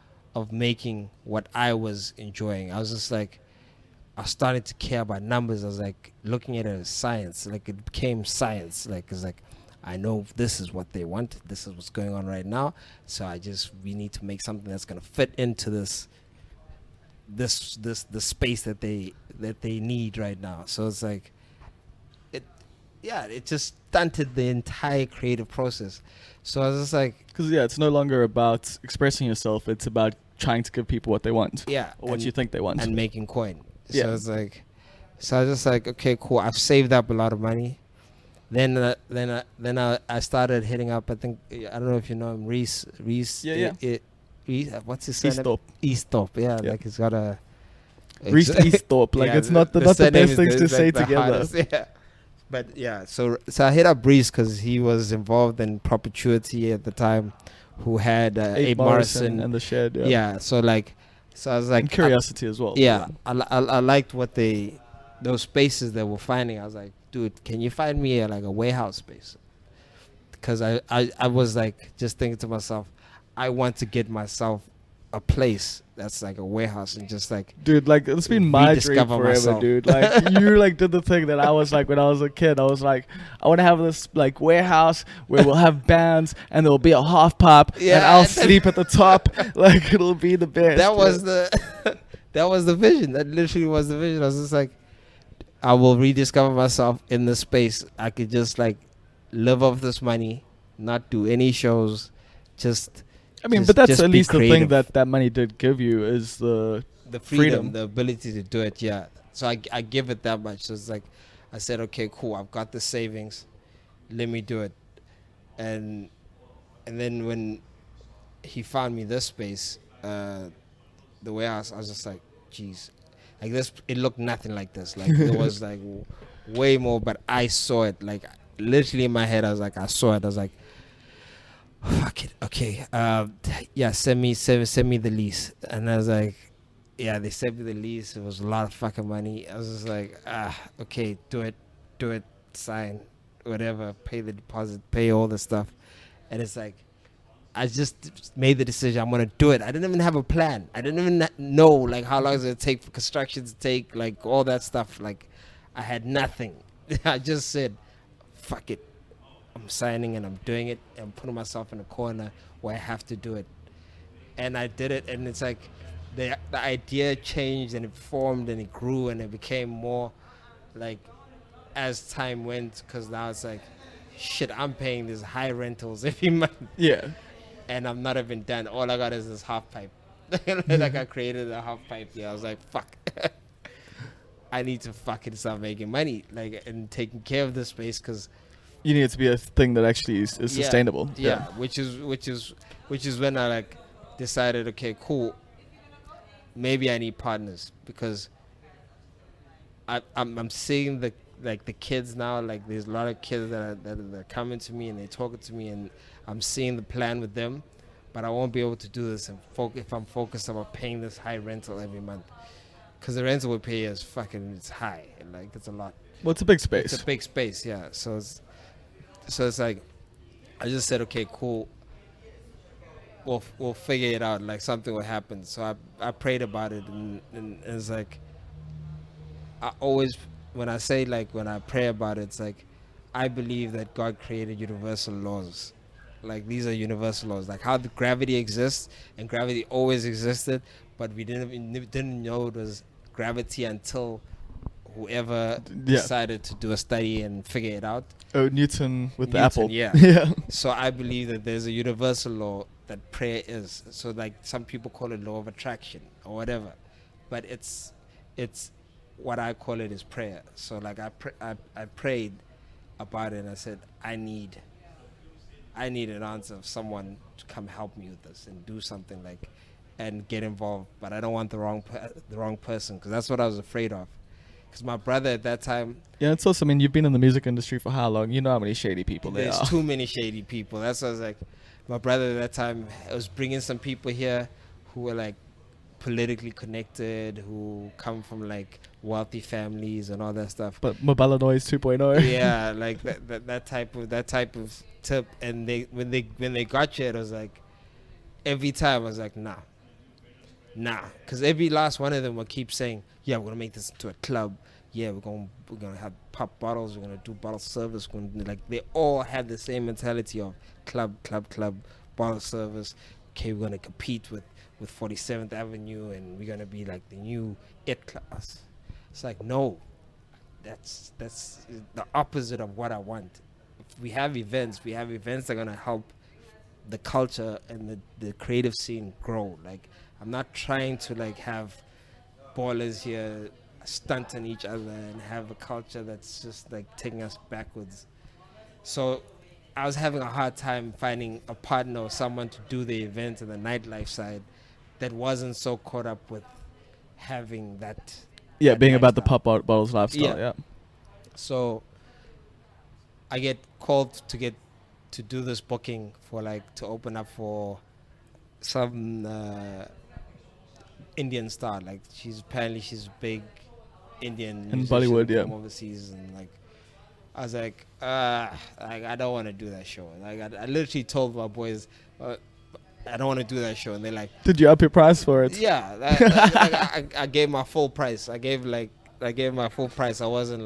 making what I was enjoying. I was just like, I was starting to care about numbers. I was like looking at it as science. Like it became science. Like it's like I know this is what they want. This is what's going on right now. So we need to make something that's gonna fit into the space that they need right now. So it's like it just stunted the entire creative process. So I was just like, Because it's no longer about expressing yourself. It's about trying to give people what they want. Or what you think they want. And making coin. Yeah. So it's like, so I was just like, okay, cool. I've saved up a lot of money. Then I started hitting up. I think I don't know if you know him, Reese. Yeah. Reese, what's his surname? Easthorpe. Yeah, like he's got a Reese Easthorpe. Like it's not the best things to say together. Yeah. But yeah, so I hit up Breeze because he was involved in perpetuity at the time, who had Abe Morrison and the Shed. Yeah, so I was like, and Curiosity as well. Yeah, I liked what those spaces that we're finding. I was like, dude, can you find me a warehouse space? Because I was like just thinking to myself, I want to get myself a place that's like a warehouse and just like, dude, like it's been my dream forever, myself. Dude. Like you like did the thing that I was like when I was a kid. I was like, I want to have this like warehouse where we'll have bands and there'll be a half pipe and I'll sleep at the top. Like it'll be the best. That was that was the vision. That literally was the vision. I was just like, I will rediscover myself in this space. I could just like live off this money, not do any shows, but that's at least the thing that money did give you is the freedom, the ability to do it. Yeah. So I give it that much. So it's like, I said, okay, cool. I've got the savings. Let me do it. And then when he found me this space, the warehouse, I was just like, geez, like this, it looked nothing like this. Like there was like way more, but I saw it. Like literally in my head, I was like, I saw it. I was like, fuck it, okay, yeah, send me the lease. And I was like, yeah, they sent me the lease. It was a lot of fucking money. I was just like, okay, do it, sign, whatever, pay the deposit, pay all the stuff. And it's like, I just made the decision, I'm gonna do it. I didn't even have a plan. I didn't even know like how long it's gonna take for construction to take, like all that stuff. Like I had nothing. I just said, fuck it, I'm signing and I'm doing it. I'm putting myself in a corner where I have to do it. And I did it, and it's like the idea changed and it formed and it grew and it became more like as time went, because now it's like, shit, I'm paying these high rentals every month. Yeah. And I'm not even done. All I got is this half pipe. Like I created a half pipe. Yeah, I was like, fuck. I need to fucking start making money, like, and taking care of this space, because you need it to be a thing that actually is sustainable. Yeah, which is when I like decided, okay, cool, maybe I need partners, because I'm seeing the kids now. Like there's a lot of kids that are coming to me and they're talking to me, and I'm seeing the plan with them, but I won't be able to do this if I'm focused about paying this high rental every month, because the rental we pay is it's high, like it's a lot. Well, it's a big space. It's a big space, yeah. So it's like, I just said, okay, cool, we'll figure it out, like something will happen. So I prayed about it, and it's like, I always, when I pray about it, it's like, I believe that God created universal laws. Like these are universal laws, like how the gravity exists, and gravity always existed, but we didn't know it was gravity until whoever decided to do a study and figure it out. Oh, Newton with the apple. Yeah. Yeah. So I believe that there's a universal law that prayer is. So like some people call it law of attraction or whatever, but it's what I call it is prayer. So like I prayed about it, and I said, I need an answer of someone to come help me with this and do something, like, and get involved. But I don't want the wrong person, because that's what I was afraid of. Because my brother at that time... Yeah, it's also, I mean, you've been in the music industry for how long? You know how many shady people there are. There's too many shady people. That's what I was like. My brother at that time was bringing some people here who were like politically connected, who come from like wealthy families and all that stuff. But Mobala Noise 2.0. Yeah, like that type of tip. And when they got you, it was like, every time I was like, nah, nah, because every last one of them will keep saying, yeah, we're gonna make this into a club. Yeah, we're gonna have pop bottles. We're gonna do bottle service. We're gonna, like, they all have the same mentality of club, bottle service. Okay, we're gonna compete with 47th Avenue, and we're gonna be like the new it class. It's like, no, that's the opposite of what I want. If we have events that are gonna help the culture and the creative scene grow. Like, I'm not trying to like have ballers here stunting each other and have a culture that's just like taking us backwards. So I was having a hard time finding a partner or someone to do the event and the nightlife side that wasn't so caught up with having that. Yeah, that being about the lifestyle. pop bottles lifestyle. Yeah. So I get called to do this booking for like to open up for some Indian star. Like, she's big Indian In musician Bollywood, yeah. from overseas, and like I was like I don't want to do that show. Like, I literally told my boys I don't want to do that show, and they're like, Did you up your price for it? yeah. I gave my full price. I gave my full price. I wasn't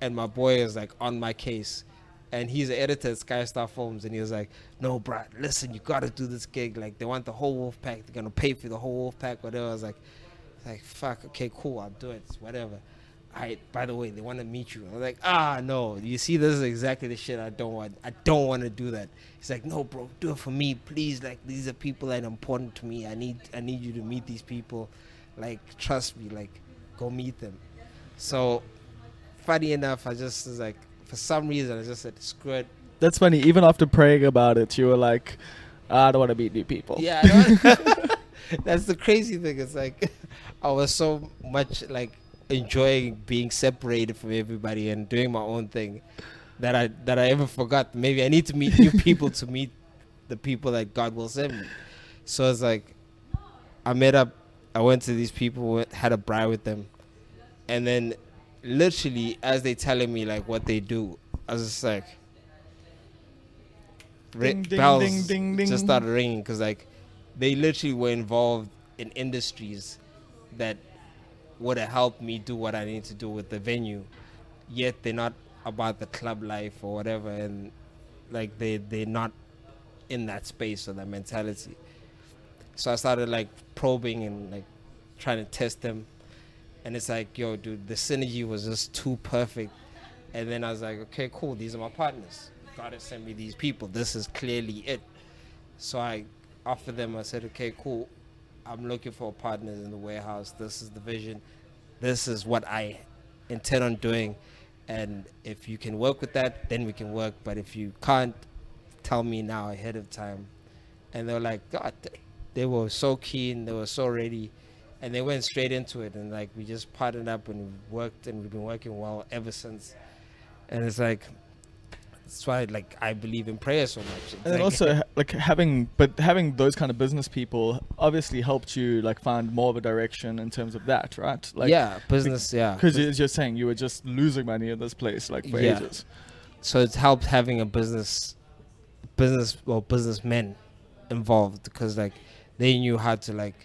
and my boy is like on my case, and he's an editor at Sky Star Films, and he was like, no, bruh, listen, you gotta do this gig. Like, they want the whole Wolf Pack. They're gonna pay for the whole Wolf Pack, whatever. I was like, fuck, okay, cool, I'll do it, whatever. By the way, they want to meet you. I was like, no, you see, this is exactly the shit I don't want. I don't want to do that. He's like, no, bro, do it for me, please. Like, these are people that are important to me. I need you to meet these people. Like, trust me, like, go meet them. So, funny enough, I just was like, for some reason, I just said, screw it. That's funny. Even after praying about it, you were like, I don't want to meet new people. Yeah, I don't- that's the crazy thing. It's like, I was so much like enjoying being separated from everybody and doing my own thing that I ever forgot. Maybe I need to meet new people to meet the people that God will send me. So it's like, I went to these people, had a braai with them, and then literally as they telling me like what they do, I was just like, Ding, ding, bells ding, ding, ding. just started ringing, because like they literally were involved in industries that would have helped me do what I need to do with the venue, yet they're not about the club life or whatever, and like they're not in that space or that mentality. So I started like probing and like trying to test them, and it's like, yo, dude, the synergy was just too perfect. And then I was like, okay, cool, these are my partners. God has sent me these people. This is clearly it. So I offered them, I said, okay, cool, I'm looking for partners in the Werehouse. This is the vision. This is what I intend on doing. And if you can work with that, then we can work. But if you can't, tell me now ahead of time. And they were like, God, they were so keen. They were so ready. And they went straight into it. And like, we just partnered up and we worked, and we've been working well ever since. And it's like, that's why like I believe in prayer so much. It's And then like, also like having those kind of business people obviously helped you like find more of a direction in terms of that, right? Like, yeah, business, yeah. Because as you're saying, you were just losing money in this place like for Yeah. ages. So it's helped having a businessmen involved, because like they knew how to like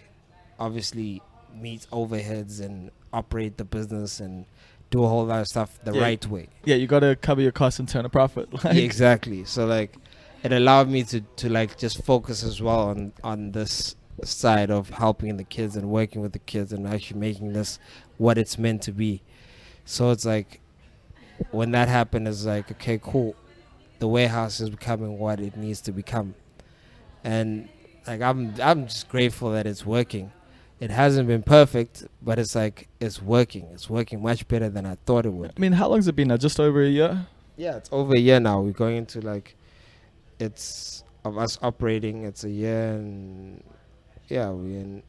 obviously meet overheads and operate the business and do a whole lot of stuff the Yeah. right way. Yeah, you got to cover your costs and turn a profit. Like, Yeah, exactly. So like it allowed me to like just focus as well on this side of helping the kids and working with the kids and actually making this what it's meant to be. So it's like, when that happened, it's like, okay, cool, the Werehouse is becoming what it needs to become. And like I'm just grateful that it's working. It hasn't been perfect, but it's like it's working much better than I thought it would. I mean, how long's it been now? Just over a year? Yeah, it's over a year now. We're going into like, it's of us operating, it's a year, and yeah, we're in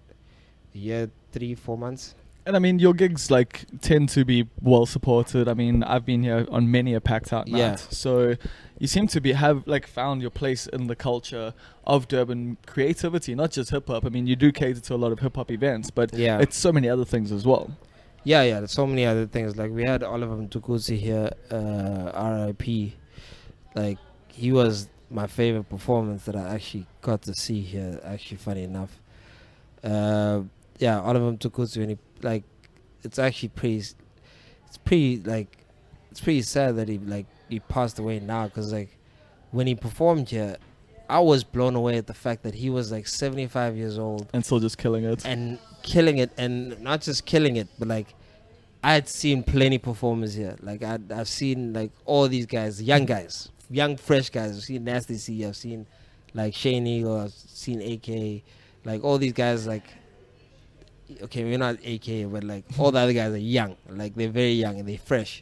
a year, 3-4 months. And I mean, your gigs like tend to be well supported. I mean, I've been here on many a packed out night. Yeah. So you seem to have like found your place in the culture of Durban creativity, not just hip hop. I mean, you do cater to a lot of hip hop events, but Yeah. it's so many other things as well. Yeah, there's so many other things. Like we had Oliver Mtukudzi here, RIP. Like he was my favorite performance that I actually got to see here. Actually, funny enough, Yeah, all of them took Kutsu, and he, like, it's actually it's pretty sad that he passed away now, because like when he performed here, I was blown away at the fact that he was like 75 years old And still just killing it. and killing it, and not just killing it, but like I had seen plenty performers here. Like I've seen like all these guys, young fresh guys. I've seen Nasty C, I've seen like Shane Eagle, I've seen AK, like all these guys. Like, okay, we're not AK, but like all the other guys are young, like they're very young and they're fresh,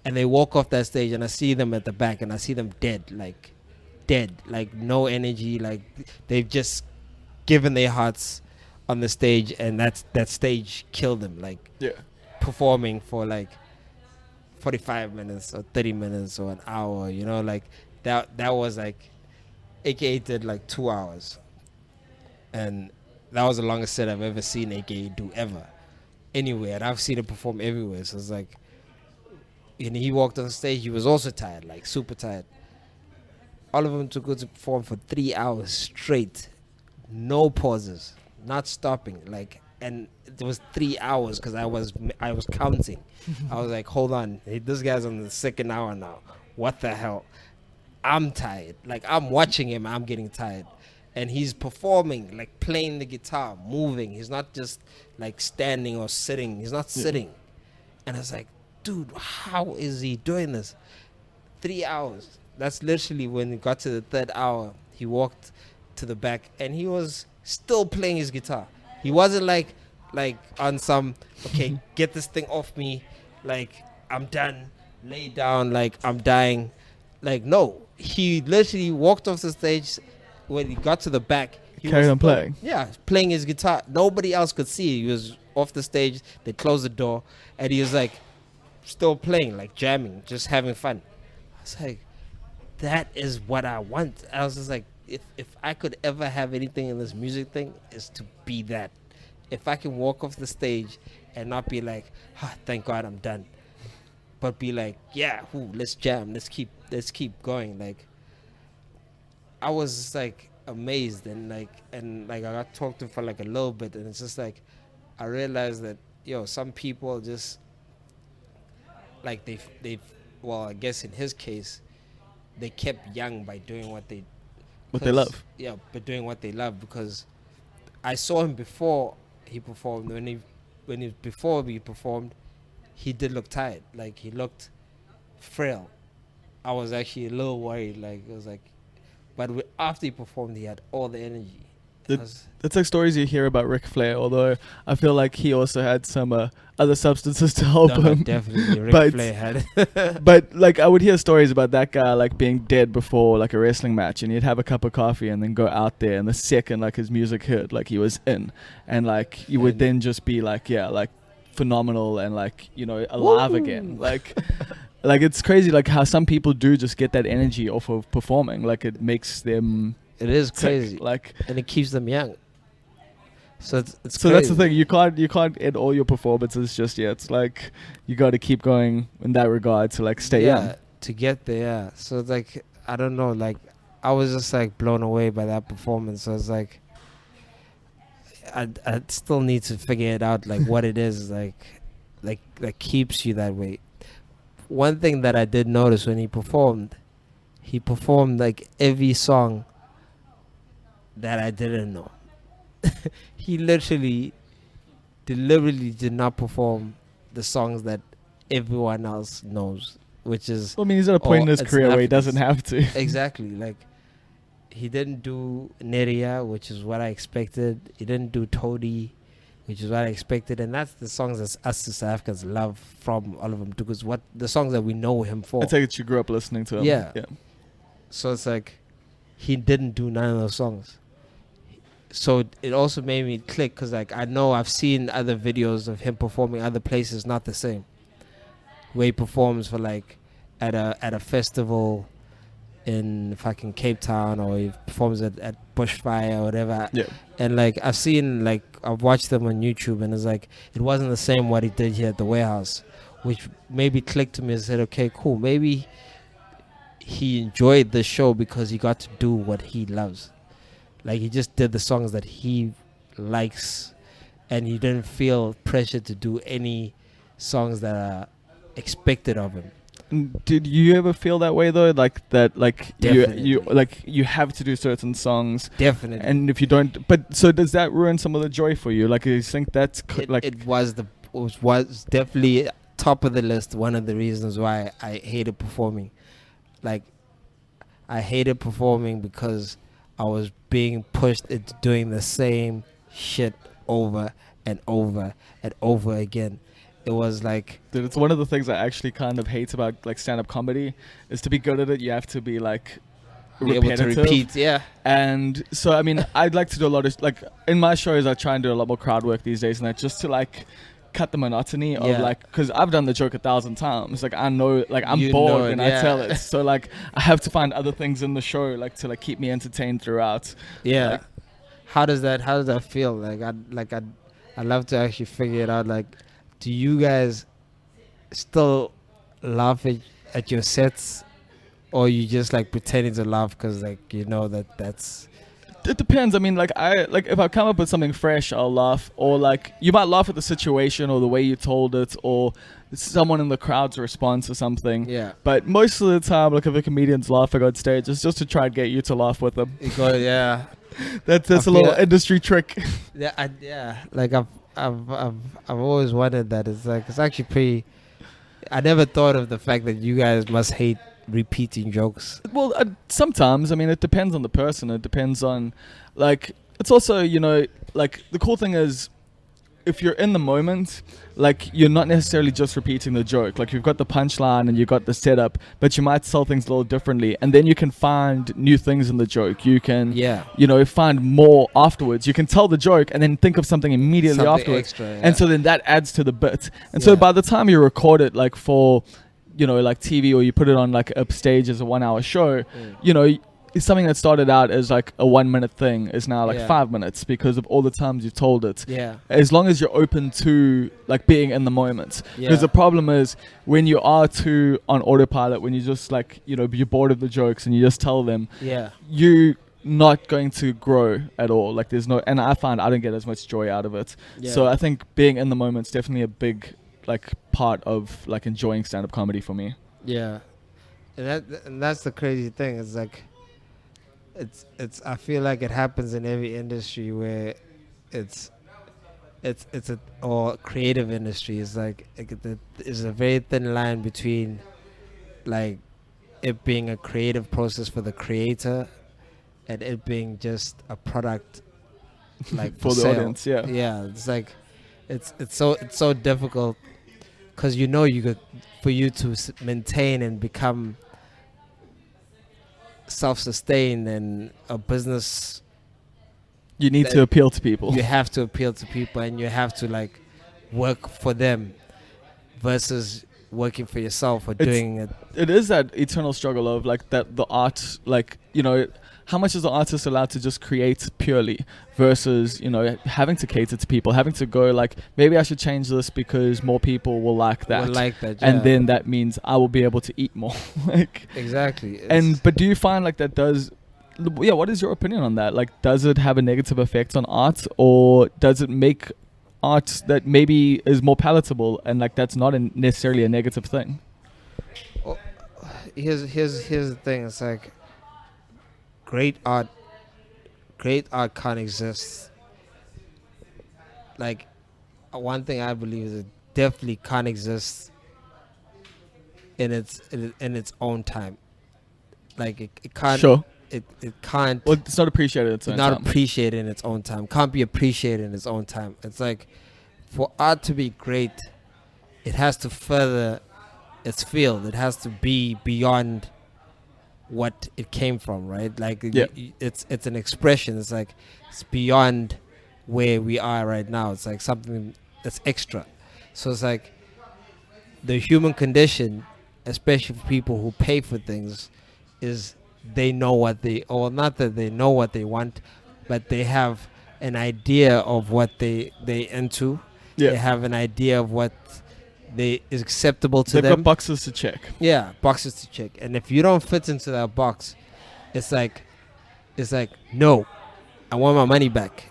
and they walk off that stage, and I see them at the back, and I see them dead, like no energy, like they've just given their hearts on the stage, and that stage killed them. Like, Yeah. performing for like 45 minutes or 30 minutes or an hour, you know, like that was like, AKA did like 2 hours, and that was the longest set I've ever seen AKA do ever anywhere, and I've seen it perform everywhere. So it's like, and he walked on stage, he was also tired, like super tired. All of them took good to perform for 3 hours straight, no pauses, not stopping, like, and it was 3 hours because I was counting. I was like, hold on, hey, this guy's on the second hour now. What the hell? I'm tired. Like, I'm watching him, I'm getting tired. And he's performing, like playing the guitar, moving. He's not just like standing or sitting. He's not sitting. And I was like, dude, how is he doing this? 3 hours. That's literally when he got to the third hour, he walked to the back and he was still playing his guitar. He wasn't like on some, okay, get this thing off me, like I'm done, lay down, like I'm dying. Like, no, he literally walked off the stage. When he got to the back, he Carried was on playing. Yeah, playing his guitar. Nobody else could see. He was off the stage. They closed the door, and he was like still playing, like jamming, just having fun. I was like, that is what I want. I was just like, if I could ever have anything in this music thing, is to be that. If I can walk off the stage and not be like, thank God I'm done, but be like, yeah, let's jam, let's keep going. Like, I was just like amazed, and like I got talked to for like a little bit, and it's just like I realized that, some people just like they've well, I guess in his case, they kept young by doing what they love. Yeah, but doing what they love, because I saw him before he performed. Before he performed, he did look tired. Like, he looked frail. I was actually a little worried. Like, it was like, but after he performed, he had all the energy. That's like stories you hear about Ric Flair, although I feel like he also had some other substances to help him. Definitely, Ric Flair had. But like, I would hear stories about that guy like being dead before like a wrestling match, and he'd have a cup of coffee and then go out there, and the second like his music hit, like he was in, and like you would then just be like, yeah, like phenomenal and like, alive again. Like like, it's crazy like how some people do just get that energy off of performing. Like, it makes them It is sick, crazy, like, and it keeps them young. So it's so crazy. that's the thing. You can't end all your performances just yet. It's like you got to keep going in that regard to like stay young. To get there. Yeah. So it's like, I don't know. Like, I was just like blown away by that performance. So it's like, I still need to figure it out. Like, what it is. Like that keeps you that way. One thing that I did notice when he performed like every song that I didn't know. He literally deliberately did not perform the songs that everyone else knows, which is, Well, I mean, he's at a point in his it's career where he Africans. doesn't have to. Exactly. Like, he didn't do Neria, which is what I expected. He didn't do Toady, which is what I expected. And that's the songs that us as South Africans love from all of them, because what the songs that we know him for. I take it you grew up listening to him. Yeah. So it's like, he didn't do none of those songs. So it also made me click, because like, I know I've seen other videos of him performing other places, not the same, where he performs for like at a festival in fucking Cape Town, or he performs at Bushfire or whatever. Yeah. And like, I've watched them on YouTube, and it's like, it wasn't the same what he did here at the Werehouse, which maybe clicked to me and said, okay, cool, maybe he enjoyed the show because he got to do what he loves. Like, he just did the songs that he likes, and he didn't feel pressure to do any songs that are expected of him. Did you ever feel that way though? Like that, like Definitely. you have to do certain songs, Definitely. and if you don't, but so does that ruin some of the joy for you? Like, you think that's It was definitely top of the list. One of the reasons why I hated performing. Like, I hated performing because I was being pushed into doing the same shit over and over and over again. It was like, Dude, it's one of the things I actually kind of hate about like stand-up comedy is to be good at it. You have to be like be able to repetitive. repeat. Yeah. And so, I mean, I'd like to do a lot of like in my shows. I try and do a lot more crowd work these days, and that just to like cut the monotony of Yeah. like, because I've done the joke 1,000 times. Like I know, like I'm You bored know it, when yeah. I tell it. So like I have to find other things in the show like to like keep me entertained throughout. Yeah. Like, How does that feel? I'd love to actually figure it out. Like, do you guys still laugh at your sets, or you just like pretending to laugh because like you know that's it depends. I mean, like if I come up with something fresh, I'll laugh, or like you might laugh at the situation or the way you told it, or someone in the crowd's response or something. yeah. But most of the time, like if a comedian's laughing on stage, it's just to try and get you to laugh with them. You go, yeah. That's I a little feel- industry trick. Yeah. Like I've always wondered that. It's like it's actually pretty. I never thought of the fact that you guys must hate repeating jokes. Well, sometimes, I mean, it depends on the person. It depends on, like, it's also, you know, like, the cool thing is, if you're in the moment, like, you're not necessarily just repeating the joke. Like, you've got the punchline and you've got the setup, but you might sell things a little differently. And then you can find new things in the joke. You can, Yeah. you know, find more afterwards. You can tell the joke and then think of something immediately Something afterwards. extra, yeah. And so then that adds to the bit. And so Yeah. by the time you record it, like, for, you know, like TV, or you put it on like a stage as a 1 hour show, you know, it's something that started out as like a 1 minute thing is now like Yeah. 5 minutes because of all the times you told it. Yeah. As long as you're open to like being in the moment. Yeah. Because the problem is when you are too on autopilot, when you just like, you know, you're bored of the jokes and you just tell them, Yeah. you not going to grow at all. Like there's no, and I find I don't get as much joy out of it. Yeah. So I think being in the moment is definitely a big like part of like enjoying stand-up comedy for me. Yeah, and that's the crazy thing. It's like, it's. I feel like it happens in every industry where it's a or creative industry. It's like there's a very thin line between like it being a creative process for the creator and it being just a product like For the sale. audience, yeah. Yeah, it's like it's so difficult. Because you know you could, for you to maintain and become self-sustained and a business, You need That- to appeal to people. you have to appeal to people and you have to like work for them versus working for yourself or doing it. It is that eternal struggle of like that the art, like, you know, how much is the artist allowed to just create purely versus, you know, having to cater to people, having to go like, maybe I should change this because more people will like that. Will like that, And yeah. then that means I will be able to eat more. Like, Exactly. but do you find like that does, yeah, what is your opinion on that? Like, does it have a negative effect on art, or does it make art that maybe is more palatable and like that's not necessarily a negative thing? Here's the thing. It's like great art can't exist. Like one thing I believe is it definitely can't exist in its own time. Like it can't. Sure. It can't. Well, it's not appreciated at the It's same not time. appreciated in its own time. Can't be appreciated in its own time. It's like for art to be great, it has to further its field. It has to be beyond what it came from, right? Like Yeah. it's an expression. It's like it's beyond where we are right now. It's like something that's extra. So it's like the human condition, especially for people who pay for things, is they know what they, or not that they know what they want, but they have an idea of what they into. Yeah. They have an idea of what is acceptable to They've them. got boxes to check. Yeah, boxes to check. And if you don't fit into that box, it's like no, I want my money back.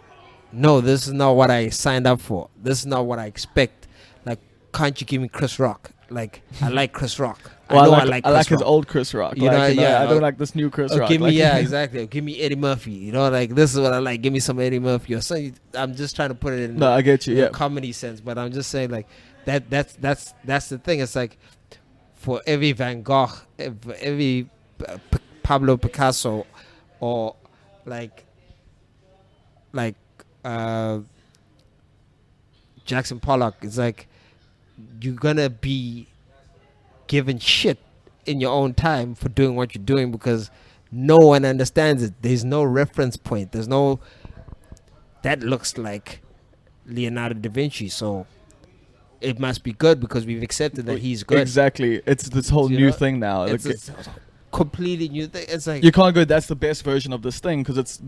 no, this is not what I signed up for. This is not what I expect. Like, can't you give me Chris Rock? Like, I like Chris Rock. Well, I like Chris his Rock. old Chris Rock. You know, yeah, I don't like this new Chris Rock. Give me, like, exactly. Give me Eddie Murphy. You know, like, this is what I like. Give me some Eddie Murphy or something. I'm just trying to put it in. No, I get you. in a Yeah. comedy sense, but I'm just saying, like, that's the thing. It's like, for every Van Gogh, for every Pablo Picasso, or like Jackson Pollock, it's like you're gonna be given shit in your own time for doing what you're doing because no one understands it. There's no reference point. There's no that looks like Leonardo da Vinci, so it must be good because we've accepted that he's good. Exactly. It's this whole You new know, thing now. It's Like, a completely new thing. It's like you can't go, that's the best version of this thing because it's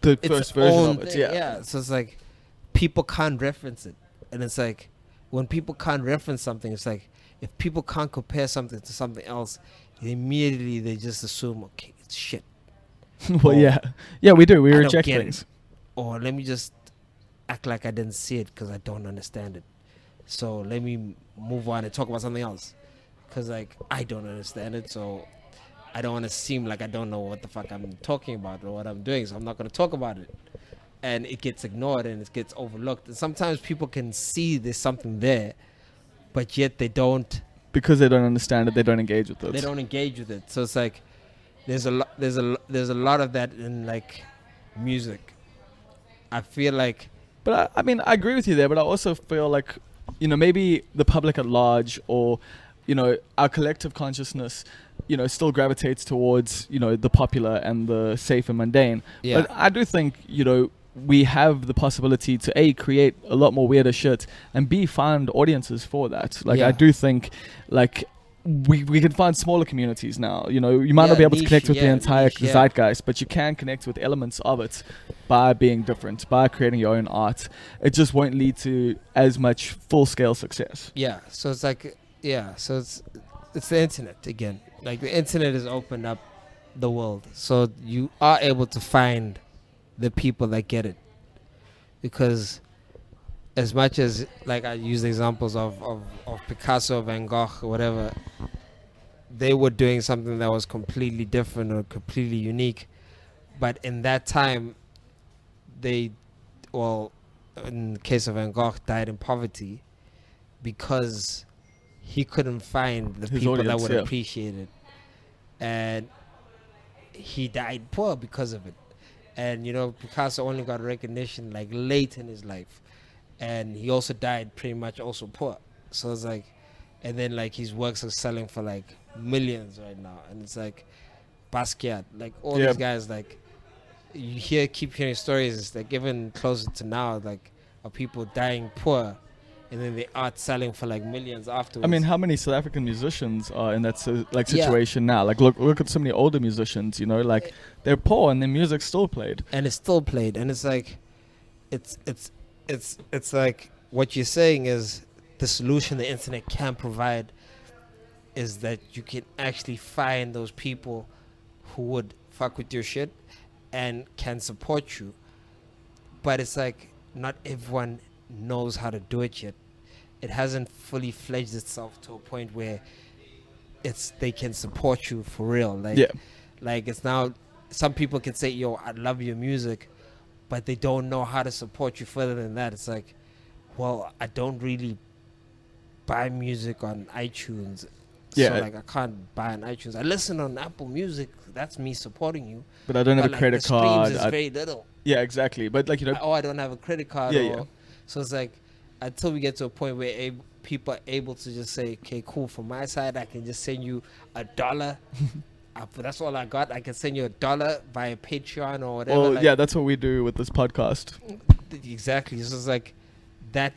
the it's first version own of it. thing, Yeah. So it's like people can't reference it, and it's like when people can't reference something, it's like if people can't compare something to something else, immediately they just assume, okay, it's shit. Well, Or, yeah, we do. We I don't reject get things. it. Or let me just act like I didn't see it because I don't understand it. So let me move on and talk about something else because like I don't understand it. So I don't want to seem like I don't know what the fuck I'm talking about or what I'm doing. So I'm not going to talk about it. And it gets ignored and it gets overlooked. And sometimes people can see there's something there, but yet they don't. Because they don't understand it, they don't engage with it. They don't engage with it. So it's like there's a lot of that in like music. I feel like. But I mean, I agree with you there, but I also feel like, you know, maybe the public at large or, you know, our collective consciousness, you know, still gravitates towards, you know, the popular and the safe and mundane. Yeah. But I do think, you know, we have the possibility to A, create a lot more weirder shit, and B, find audiences for that. Like, Yeah. I do think, like, we can find smaller communities now. You know, you might not be able to niche, connect with the entire niche, yeah. zeitgeist, but you can connect with elements of it by being different, by creating your own art. It just won't lead to as much full-scale success. Yeah, so it's like, so it's the internet again. Like the internet has opened up the world, so you are able to find the people that get it. Because as much as like I use the examples of Picasso, Van Gogh, or whatever, they were doing something that was completely different or completely unique. But in that time, in the case of Van Gogh, died in poverty because he couldn't find the His people that audience, would yeah. appreciate it. And he died poor because of it. And, you know, Picasso only got recognition like late in his life. And he also died pretty much also poor. So it's like, and then like his works are selling for like millions right now. And it's like Basquiat, like all Yeah. these guys, like you keep hearing stories. It's like even closer to now, like of people dying poor, and then the art selling for like millions afterwards. I mean, how many South African musicians are in that Yeah. situation now? Like, look at so many older musicians. You know, like they're poor and their music's still played. and it's still played, and it's like, it's like what you're saying is the solution the internet can provide is that you can actually find those people who would fuck with your shit and can support you. But it's like not everyone knows how to do it yet. It hasn't fully fledged itself to a point where they can support you for real. Like, Yeah. like it's now some people can say, yo, I love your music, but they don't know how to support you further than that. It's like, well, I don't really buy music on iTunes. Yeah. So like I can't buy on iTunes. I listen on Apple Music. That's me supporting you. But I don't have But a like credit the card. streams is very little. Yeah, exactly. But like, you know, I don't have a credit card. Yeah, yeah. So it's like until we get to a point where people are able to just say, okay, cool. From my side, I can just send you $1. That's all I got. I can send you $1 via Patreon or whatever. well, like, yeah, that's what we do with this podcast. Exactly. So it's like that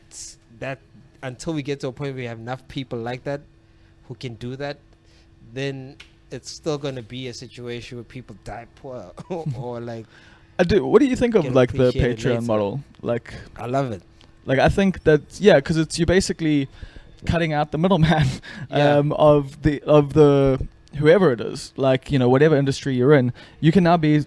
until we get to a point where we have enough people like that who can do that, then it's still going to be a situation where people die poor or like. I do. What do you think of Get like the appreciated Patreon later. model? Like, I love it. like I think that because it's you basically cutting out the middleman Yeah. of the whoever it is. Like, you know, whatever industry you're in, you can now be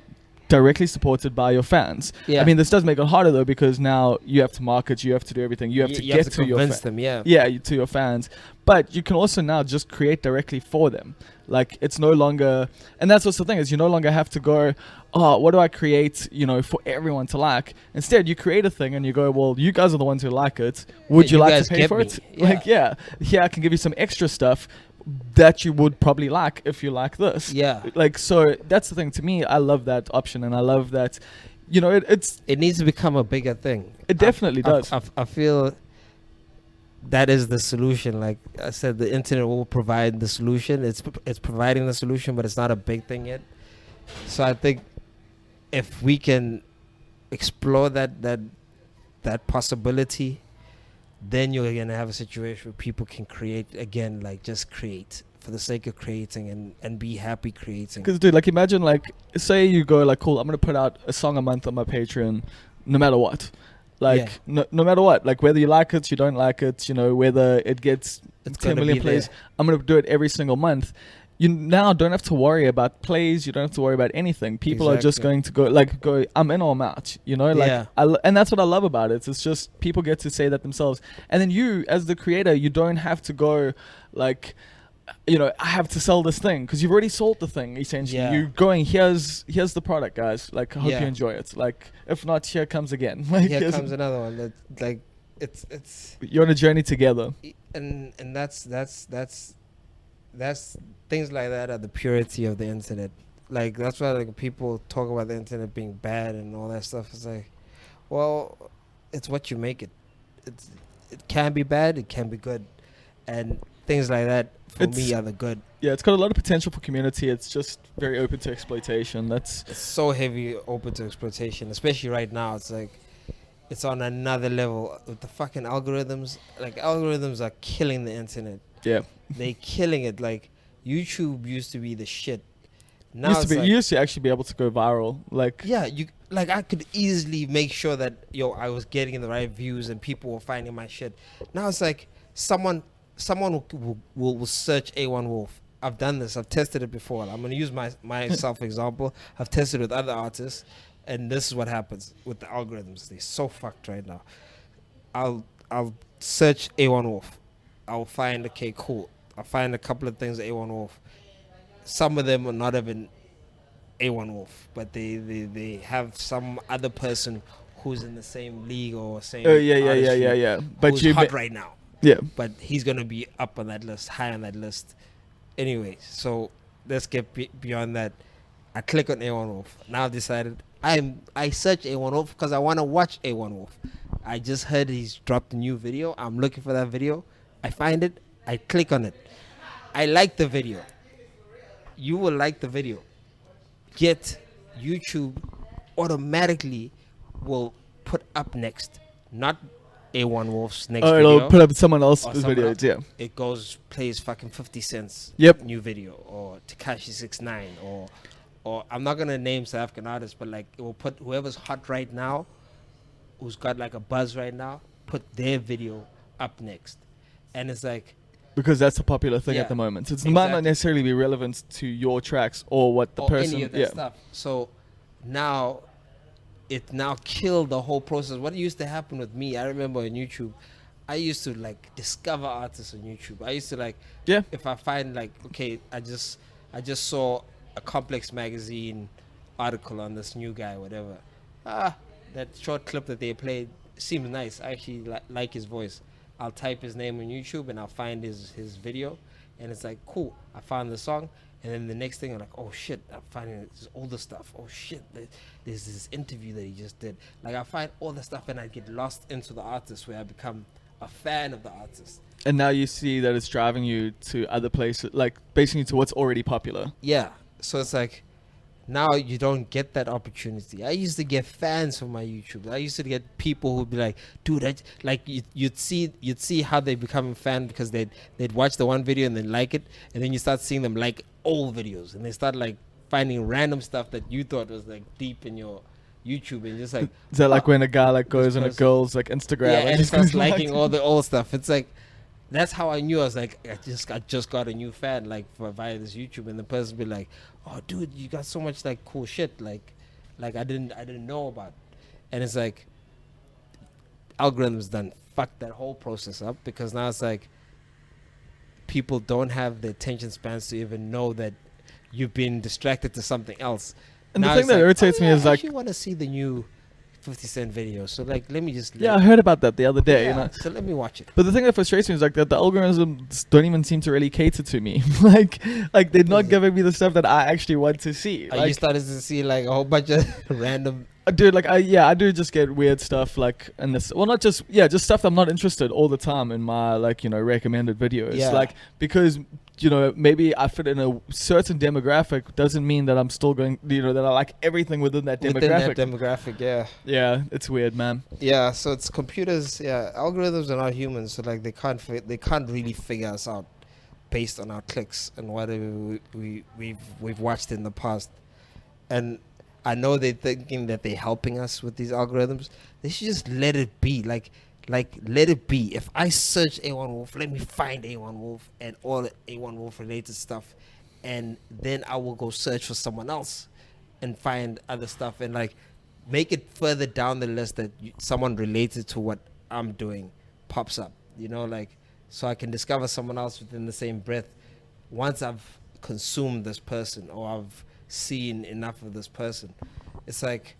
directly supported by your fans. Yeah. I mean, this does make it harder though, because now you have to market, you have to do everything, you have to get to your convince them. Yeah. to your fans. But you can also now just create directly for them. Like, it's no longer, and that's what's the thing, is you no longer have to go, oh, what do I create, for everyone to like? Instead, you create a thing and you go, well, you guys are the ones who like it. Would you like guys to pay get for me. it? Yeah. Like, here I can give you some extra stuff that you would probably like if you like this. Yeah. Like, so that's the thing. To me, I love that option, and I love that, it needs to become a bigger thing. It definitely does. I feel that is the solution. Like I said, the internet will provide the solution. It's providing the solution, but it's not a big thing yet. So I think if we can explore that possibility, then you're gonna have a situation where people can create again, like just create for the sake of creating and be happy creating. Because, dude, like, imagine, like, say you go, like, cool, I'm gonna put out a song a month on my Patreon, no matter what. Like, no matter what, like, whether you like it, you don't like it, whether it gets 10 million plays, I'm going to do it every single month. You now don't have to worry about plays. You don't have to worry about anything. People are just going to go, I'm in or I'm out, and that's what I love about it. It's just people get to say that themselves. And then you, as the creator, you don't have to go, like, I have to sell this thing, because you've already sold the thing, essentially. Yeah. You're going, here's the product, guys. Like, I hope you enjoy it. Like, if not, here comes again. Like, here comes another one. That, like, it's you're on a journey together. And that's things like that are the purity of the internet. Like, that's why, like, people talk about the internet being bad and all that stuff. It's like, well, it's what you make it. It can be bad, it can be good, and things like that for me are the good. Yeah, it's got a lot of potential for community. It's just very open to exploitation. It's so heavy open to exploitation, especially right now. It's like it's on another level with the fucking algorithms. Like, algorithms are killing the internet. Yeah, they killing it. Like, YouTube used to be the shit. Now you used to actually be able to go viral. Like, yeah, I could easily make sure that I was getting the right views and people were finding my shit. Now it's like someone will search Aewon Wolf. I've done this. I've tested it before. I'm going to use myself example. I've tested with other artists, and this is what happens with the algorithms. They're so fucked right now. I'll search Aewon Wolf. I'll find, okay, cool. I'll find a couple of things Aewon Wolf. Some of them are not even Aewon Wolf, but they have some other person who's in the same league or same. Oh yeah. But who's hot right now. Yeah. But he's gonna be up on that list, high on that list. Anyway, so let's get beyond that. I click on Aewon Wolf. Now I've decided I search Aewon Wolf because I want to watch Aewon Wolf. I just heard he's dropped a new video. I'm looking for that video. I find it. I click on it. I like the video. You will like the video. Yet YouTube automatically will put up next, not Aewon Wolf's next video. It'll put up someone else's video. Yeah. It plays fucking 50 Cent's new video, or Tekashi 6ix9ine, or I'm not gonna name South African artists, but like it will put whoever's hot right now, who's got like a buzz right now, put their video up next, and it's like. Because that's a popular thing at the moment. It might not necessarily be relevant to your tracks or what the person. Any of that stuff. So now, it now killed the whole process. What used to happen with me, I remember on YouTube, I used to like discover artists on YouTube. I used to like, if I find like, okay, I just saw a Complex magazine article on this new guy, whatever. That short clip that they played seems nice. I actually like his voice. I'll type his name on YouTube and I'll find his video, and it's like, cool, I found the song. And then the next thing I'm like, oh shit, I'm finding this older stuff. Oh shit, there's this interview that he just did. Like, I find all the stuff and I get lost into the artist, where I become a fan of the artist. And now you see that it's driving you to other places, like basically to what's already popular. Yeah, so it's like, now you don't get that opportunity. I used to get fans from my YouTube. I used to get people who'd be like, dude, you'd see how they become a fan because they'd watch the one video and then like it, and then you start seeing them like old videos, and they start like finding random stuff that you thought was like deep in your YouTube, and just like, is that like when a guy like goes on a girl's like Instagram and he starts liking all the old stuff? It's like, that's how I knew. I was like, I just got a new fan, like via this YouTube, and the person be like, oh dude, you got so much like cool shit, like like I didn't know about, and it's like algorithms done fucked that whole process up, because now it's like people don't have the attention spans to even know that you've been distracted to something else. And Now the thing it's that like, irritates me is I like, actually want to see the new 50 Cent video, so like let me just yeah, I heard about that the other day. yeah, You know, so let me watch it. but the thing that frustrates me is like that the algorithms don't even seem to really cater to me. like they're not giving me the stuff that I actually want to see. You Like, started to see like a whole bunch of random. dude, like I do just get weird stuff like in this. Well, not just just stuff that I'm not interested all the time in my like recommended videos. Yeah. Like because maybe I fit in a certain demographic doesn't mean that I'm still going. That I like everything within that demographic. Yeah. Yeah, it's weird, man. Yeah, so it's computers. Yeah, algorithms are not humans, so like they can't really figure us out based on our clicks and whatever we've watched in the past. And I know they're thinking that they're helping us with these algorithms. They should just let it be. Like let it be. If I search Aewon Wolf, let me find Aewon Wolf and all the Aewon Wolf related stuff, and then I will go search for someone else and find other stuff, and like make it further down the list that someone related to what I'm doing pops up. Like so I can discover someone else within the same breath once I've consumed this person or I've seen enough of this person. It's like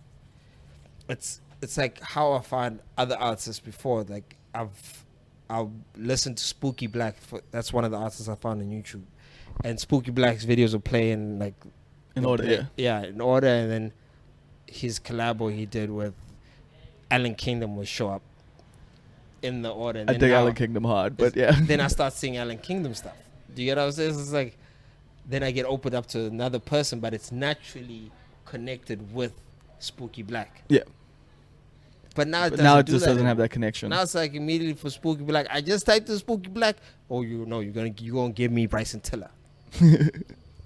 it's like how I find other artists before. Like I'll listen to Spooky Black. That's one of the artists I found on YouTube, and Spooky Black's videos will play in like In order, in order, and then his collabo he did with Alan Kingdom will show up in the order. I dig Alan Kingdom hard, but yeah. Then I start seeing Alan Kingdom stuff. Do you get what I'm saying? It's like then I get opened up to another person, but it's naturally connected with Spooky Black. Yeah. But now it just doesn't have that connection. Now it's like immediately for Spooky Black. I just typed in Spooky Black. Oh, you're gonna give me Bryson Tiller.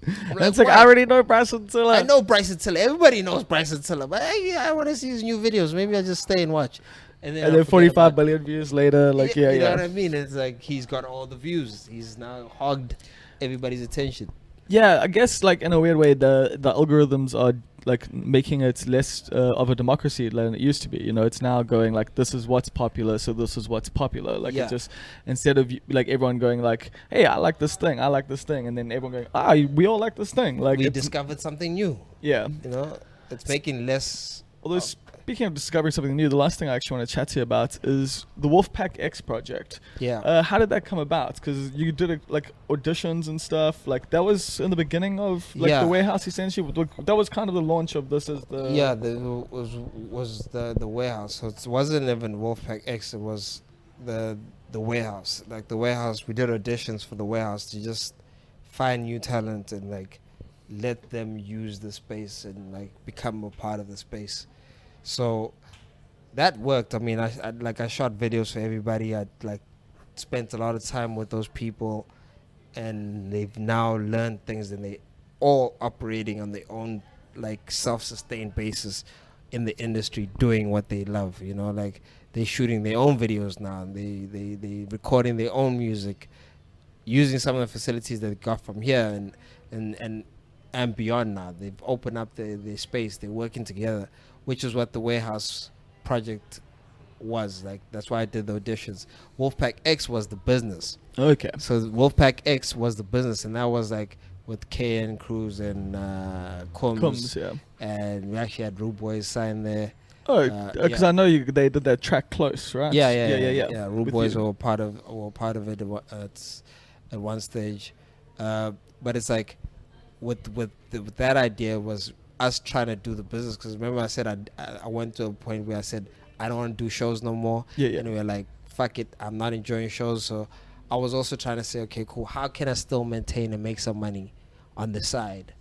It's like I already know Bryson Tiller. I know Bryson Tiller. Everybody knows Bryson Tiller. But hey, I want to see his new videos. Maybe I just stay and watch. And then 45 billion views later, like you know what I mean? It's like he's got all the views. He's now hogged everybody's attention. Yeah, I guess like in a weird way, the algorithms are like making it less of a democracy than it used to be. It's now going like this is what's popular, so this is what's popular. Like it just instead of like everyone going like, hey, I like this thing, and then everyone going, we all like this thing. Like we discovered something new. Yeah, it's making less. Although speaking of discovering something new, the last thing I actually want to chat to you about is the Wolfpack X project. Yeah. How did that come about? Because you did like auditions and stuff. Like that was in the beginning of like the Werehouse essentially. That was kind of the launch of this as the. Yeah, was the Werehouse. So it wasn't even Wolfpack X. It was the Werehouse. Like the Werehouse, we did auditions for the Werehouse to just find new talent and like let them use the space and like become a part of the space. So that worked. I mean, I shot videos for everybody. I like spent a lot of time with those people, and they've now learned things, and they all operating on their own like self-sustained basis in the industry, doing what they love. Like they're shooting their own videos now. They recording their own music, using some of the facilities that they got from here and beyond. Now they've opened up their space. They're working together, which is what the Werehouse project was. Like that's why I did the auditions. Wolfpack X was the business. Okay. So Wolfpack X was the business, and that was like with KN Cruz and Combs, yeah. And we actually had Rude Boys sign there. Oh, because I know they did that track Close, right? Yeah. Rude Boys were part of it at one stage, but it's like with that idea was us trying to do the business. Because remember I said I went to a point where I said I don't want to do shows no more. And we were like, fuck it, I'm not enjoying shows. So I was also trying to say, okay, cool, how can I still maintain and make some money on the side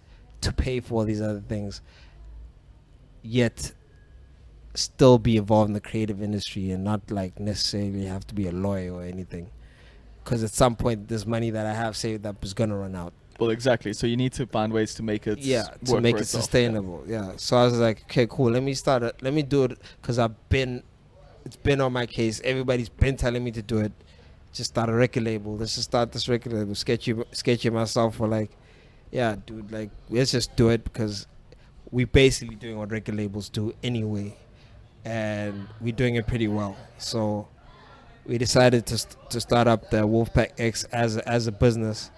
to pay for all these other things, yet still be involved in the creative industry and not like necessarily have to be a lawyer or anything. Because at some point this money that I have saved up is gonna run out. Well, exactly. So you need to find ways to make it to make it sustainable. Yeah. So I was like, okay, cool. Let me do it, because it's been on my case. Everybody's been telling me to do it. Just start a record label. Let's just start this record label. Sketchy myself for like, yeah, dude, like let's just do it, because we're basically doing what record labels do anyway, and we're doing it pretty well. So we decided to start up the Wolfpack X as a business,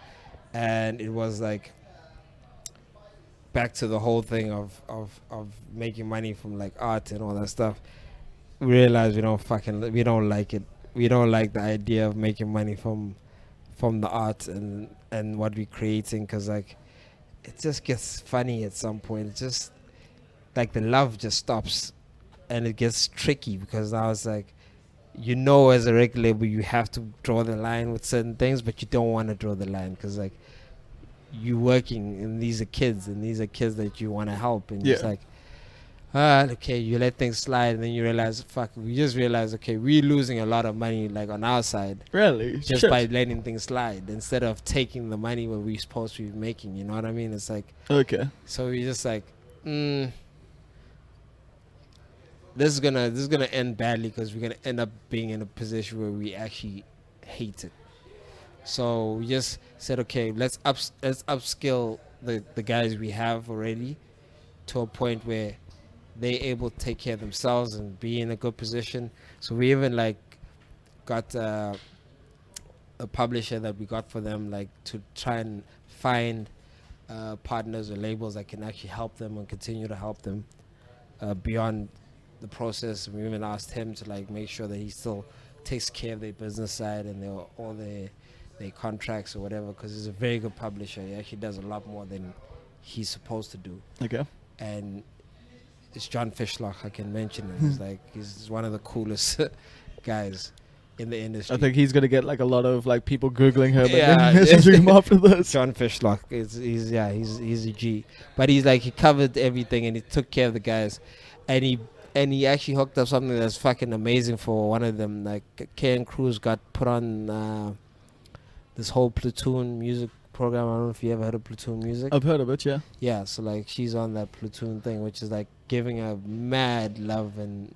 and it was like back to the whole thing of making money from like art and all that stuff. We realized we don't like it. We don't like the idea of making money from the art and what we're creating, because like it just gets funny at some point. It just like the love just stops, and it gets tricky, because now it's like, as a record label you have to draw the line with certain things, but you don't want to draw the line because like you working and these are kids that you want to help, and it's like, okay, you let things slide, and then you realize, we just realize, okay, we're losing a lot of money like on our side, Really? just Shit. by letting things slide instead of taking the money where we're supposed to be making. You know what I mean? It's like, Okay. so we just like, this is gonna end badly, because we're gonna end up being in a position where we actually hate it. So we just said, okay, let's upskill the guys we have already to a point where they're able to take care of themselves and be in a good position. So we even like got a publisher that we got for them, like to try and find partners or labels that can actually help them and continue to help them beyond the process. We even asked him to like make sure that he still takes care of their business side and all their contracts or whatever, because he's a very good publisher. He actually does a lot more than he's supposed to do. Okay. And it's John Fishlock, I can mention him. He's like, he's one of the coolest guys in the industry. I think he's gonna get like a lot of like people googling him Yeah, and then messaging him after this. John Fishlock, he's a G. But he's like, he covered everything and he took care of the guys, and he actually hooked up something that's fucking amazing for one of them. Like Ken Cruz got put on this whole Platoon music program. I don't know if you ever heard of Platoon music. I've heard of it, yeah. Yeah, so like she's on that Platoon thing, which is like giving her mad love and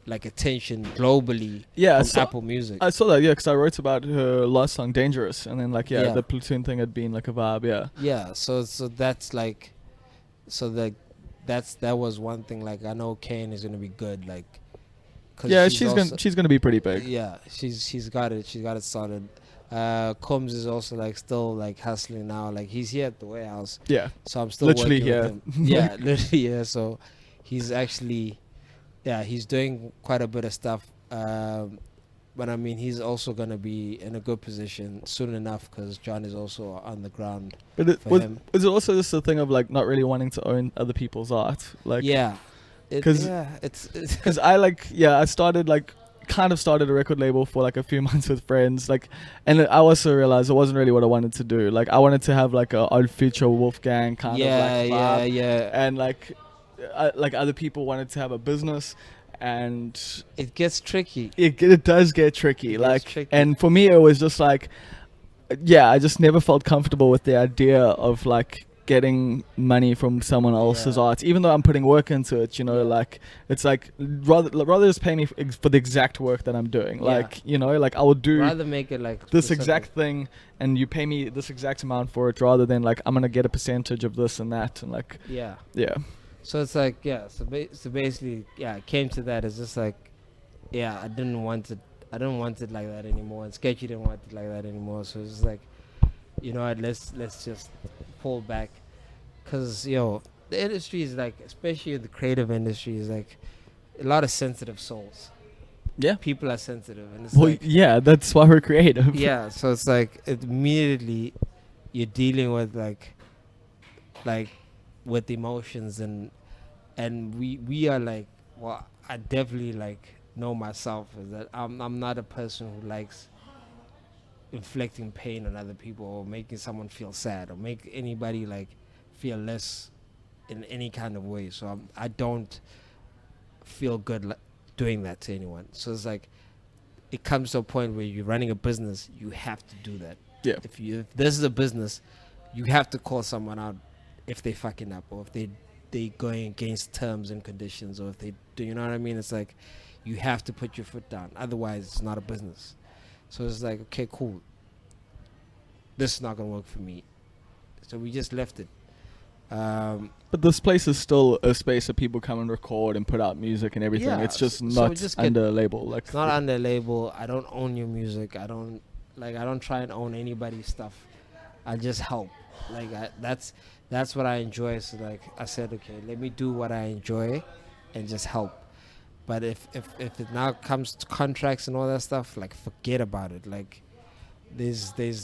like attention globally. Yeah, from Apple Music. I saw that, yeah, because I wrote about her last song, Dangerous, and then like, Yeah. the Platoon thing had been like a vibe, yeah. Yeah, so that's like, that was one thing. Like I know Kane is gonna be good, like. 'Cause Yeah, she's gonna be pretty big. Yeah, she's got it started. Combs is also like still like hustling now. Like he's here at the Werehouse. Yeah. So I'm still Literally working here. with him. Yeah, literally here. So he's actually, he's doing quite a bit of stuff. But I mean, he's also gonna be in a good position soon enough, because John is also on the ground. But for him. was it also just a thing of like not really wanting to own other people's art? Like, Yeah, it's because I started a record label for like a few months with friends, like, and I also realized it wasn't really what I wanted to do. Like I wanted to have like a old future Wolfgang kind of like vibe, and like other people wanted to have a business, and it gets tricky. it does get tricky. And for me it was just like, I just never felt comfortable with the idea of like getting money from someone else's art, even though I'm putting work into it, like it's like rather just pay me for the exact work that I'm doing. Like, like I will do rather make it like this specific. exact thing and you pay me this exact amount for it, rather than like I'm gonna get a percentage of this and that, and like yeah. So it's like so basically it came to that. It's just like I didn't want it like that anymore, and Sketchy didn't want it like that anymore. So it's just like, what, let's just pull back, because the industry is like, especially the creative industry, is like a lot of sensitive souls. People are sensitive, and it's that's why we're creative. So it's like immediately you're dealing with like with emotions, and we are like, well, I definitely like know myself is that I'm not a person who likes inflicting pain on other people or making someone feel sad or make anybody like feel less in any kind of way. So I don't feel good doing that to anyone. So it's like, it comes to a point where you're running a business, you have to do that. If this is a business, you have to call someone out if they fucking up, or if they going against terms and conditions, or if they do, you know what I mean? It's like, you have to put your foot down, otherwise it's not a business. So it's like, okay, cool, this is not gonna work for me. So we just left it, But this place is still a space that people come and record and put out music and everything. Yeah, It's just so not just under a label. Like it's not under label. I don't own your music. I don't try and own anybody's stuff. I just help. Like that's what I enjoy. So like I said, okay, let me do what I enjoy, and just help. But if it now comes to contracts and all that stuff, like forget about it. Like there's there's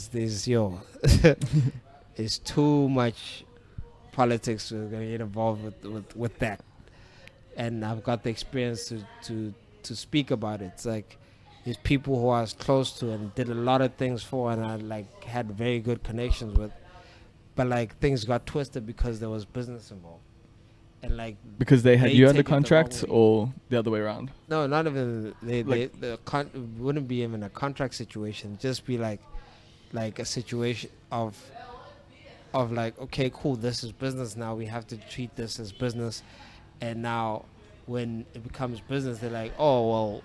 too much politics we're gonna get involved with that. And I've got the experience to speak about it. It's like there's people who I was close to and did a lot of things for, and I like had very good connections with, but like things got twisted because there was business involved, and like because they had you under take it the wrong contract way. or the other way around. No, not even Like- wouldn't be even a contract situation. Just be like a situation of like, okay, cool, this is business now. We have to treat this as business. And now when it becomes business, they're like, oh, well,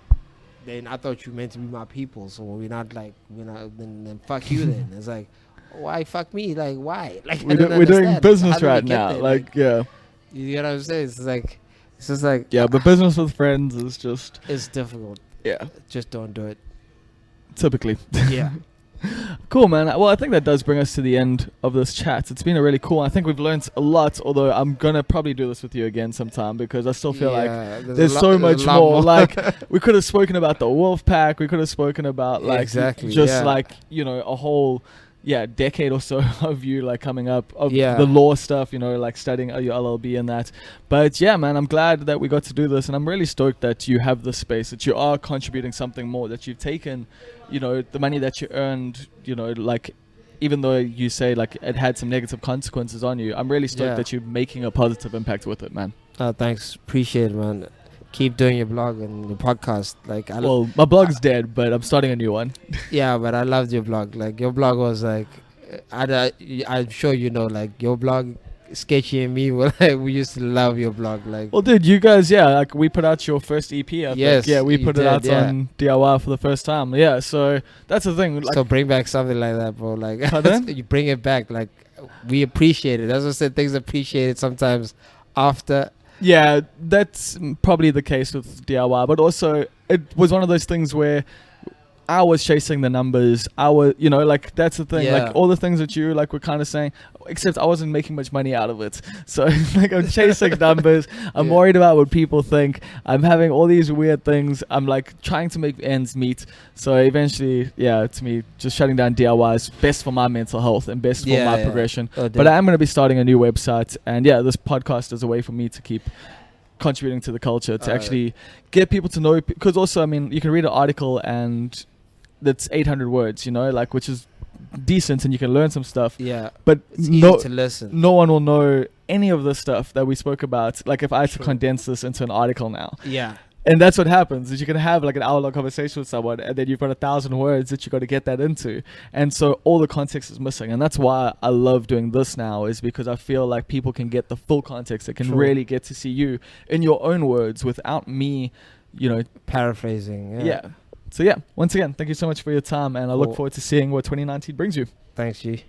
then I thought you meant to be my people. So then fuck you then. It's like, why fuck me? Like, why? Like, We're doing How business did we right get now. there? Like, yeah. You know what I'm saying? It's just like, Yeah, but business with friends is just, it's difficult. yeah, Just don't do it. typically. Yeah. Cool, man. Well, I think that does bring us to the end of this chat. It's been a really cool. I think we've learned a lot, although I'm going to probably do this with you again sometime because I still feel like there's so much more. Like, we could have spoken about the Wolf Pack. We could have spoken about, like, Exactly, just yeah. like, you know, a whole, decade or so of you, like, coming up, of Yeah. the law stuff, you know, like studying your LLB and that. But yeah, man, I'm glad that we got to do this. And I'm really stoked that you have this space, that you are contributing something more, that you've taken, you know, the money that you earned, you know, like, even though you say like it had some negative consequences on you, I'm really stoked Yeah. that you're making a positive impact with it, man. Thanks. Appreciate it, man. Keep doing your blog and your podcast. Like, Well, my blog's dead, but I'm starting a new one. yeah, but I loved your blog. Like, your blog was like, I'm sure you know, like, your blog, Sketchy and me, were like, we used to love your blog. Like, Well, dude, you guys, like we put out your first EP, I Yes, think. Yeah, we you put it did, out yeah. on DIY for the first time. Yeah, so that's the thing. Like, so bring back something like that, bro. Like, Pardon? you bring it back. Like, we appreciate it. As I said, things appreciated sometimes after. yeah, that's probably the case with DIY, but also it was one of those things where I was chasing the numbers. You know, like that's the thing. Yeah. Like all the things that you like were kind of saying, except I wasn't making much money out of it. So like I'm chasing numbers. I'm Yeah. worried about what people think. I'm having all these weird things. I'm like trying to make ends meet. So eventually, to me, just shutting down DIY is best for my mental health and best for my progression. But I am going to be starting a new website, and this podcast is a way for me to keep contributing to the culture, to actually get people to know. Because also, I mean, you can read an article and that's 800 words, you know, like, which is decent, and you can learn some stuff. Yeah. But It's easy to listen. no one will know any of the stuff that we spoke about. Like if I had to True. condense this into an article now. Yeah. And that's what happens, is you can have like an hour-long conversation with someone, and then you've got 1,000 words that you got to get that into. And so all the context is missing. And that's why I love doing this now, is because I feel like people can get the full context. They can True. really get to see you in your own words without me, you know. Paraphrasing. Yeah. So once again, thank you so much for your time, and I look Cool. forward to seeing what 2019 brings you. Thanks, G.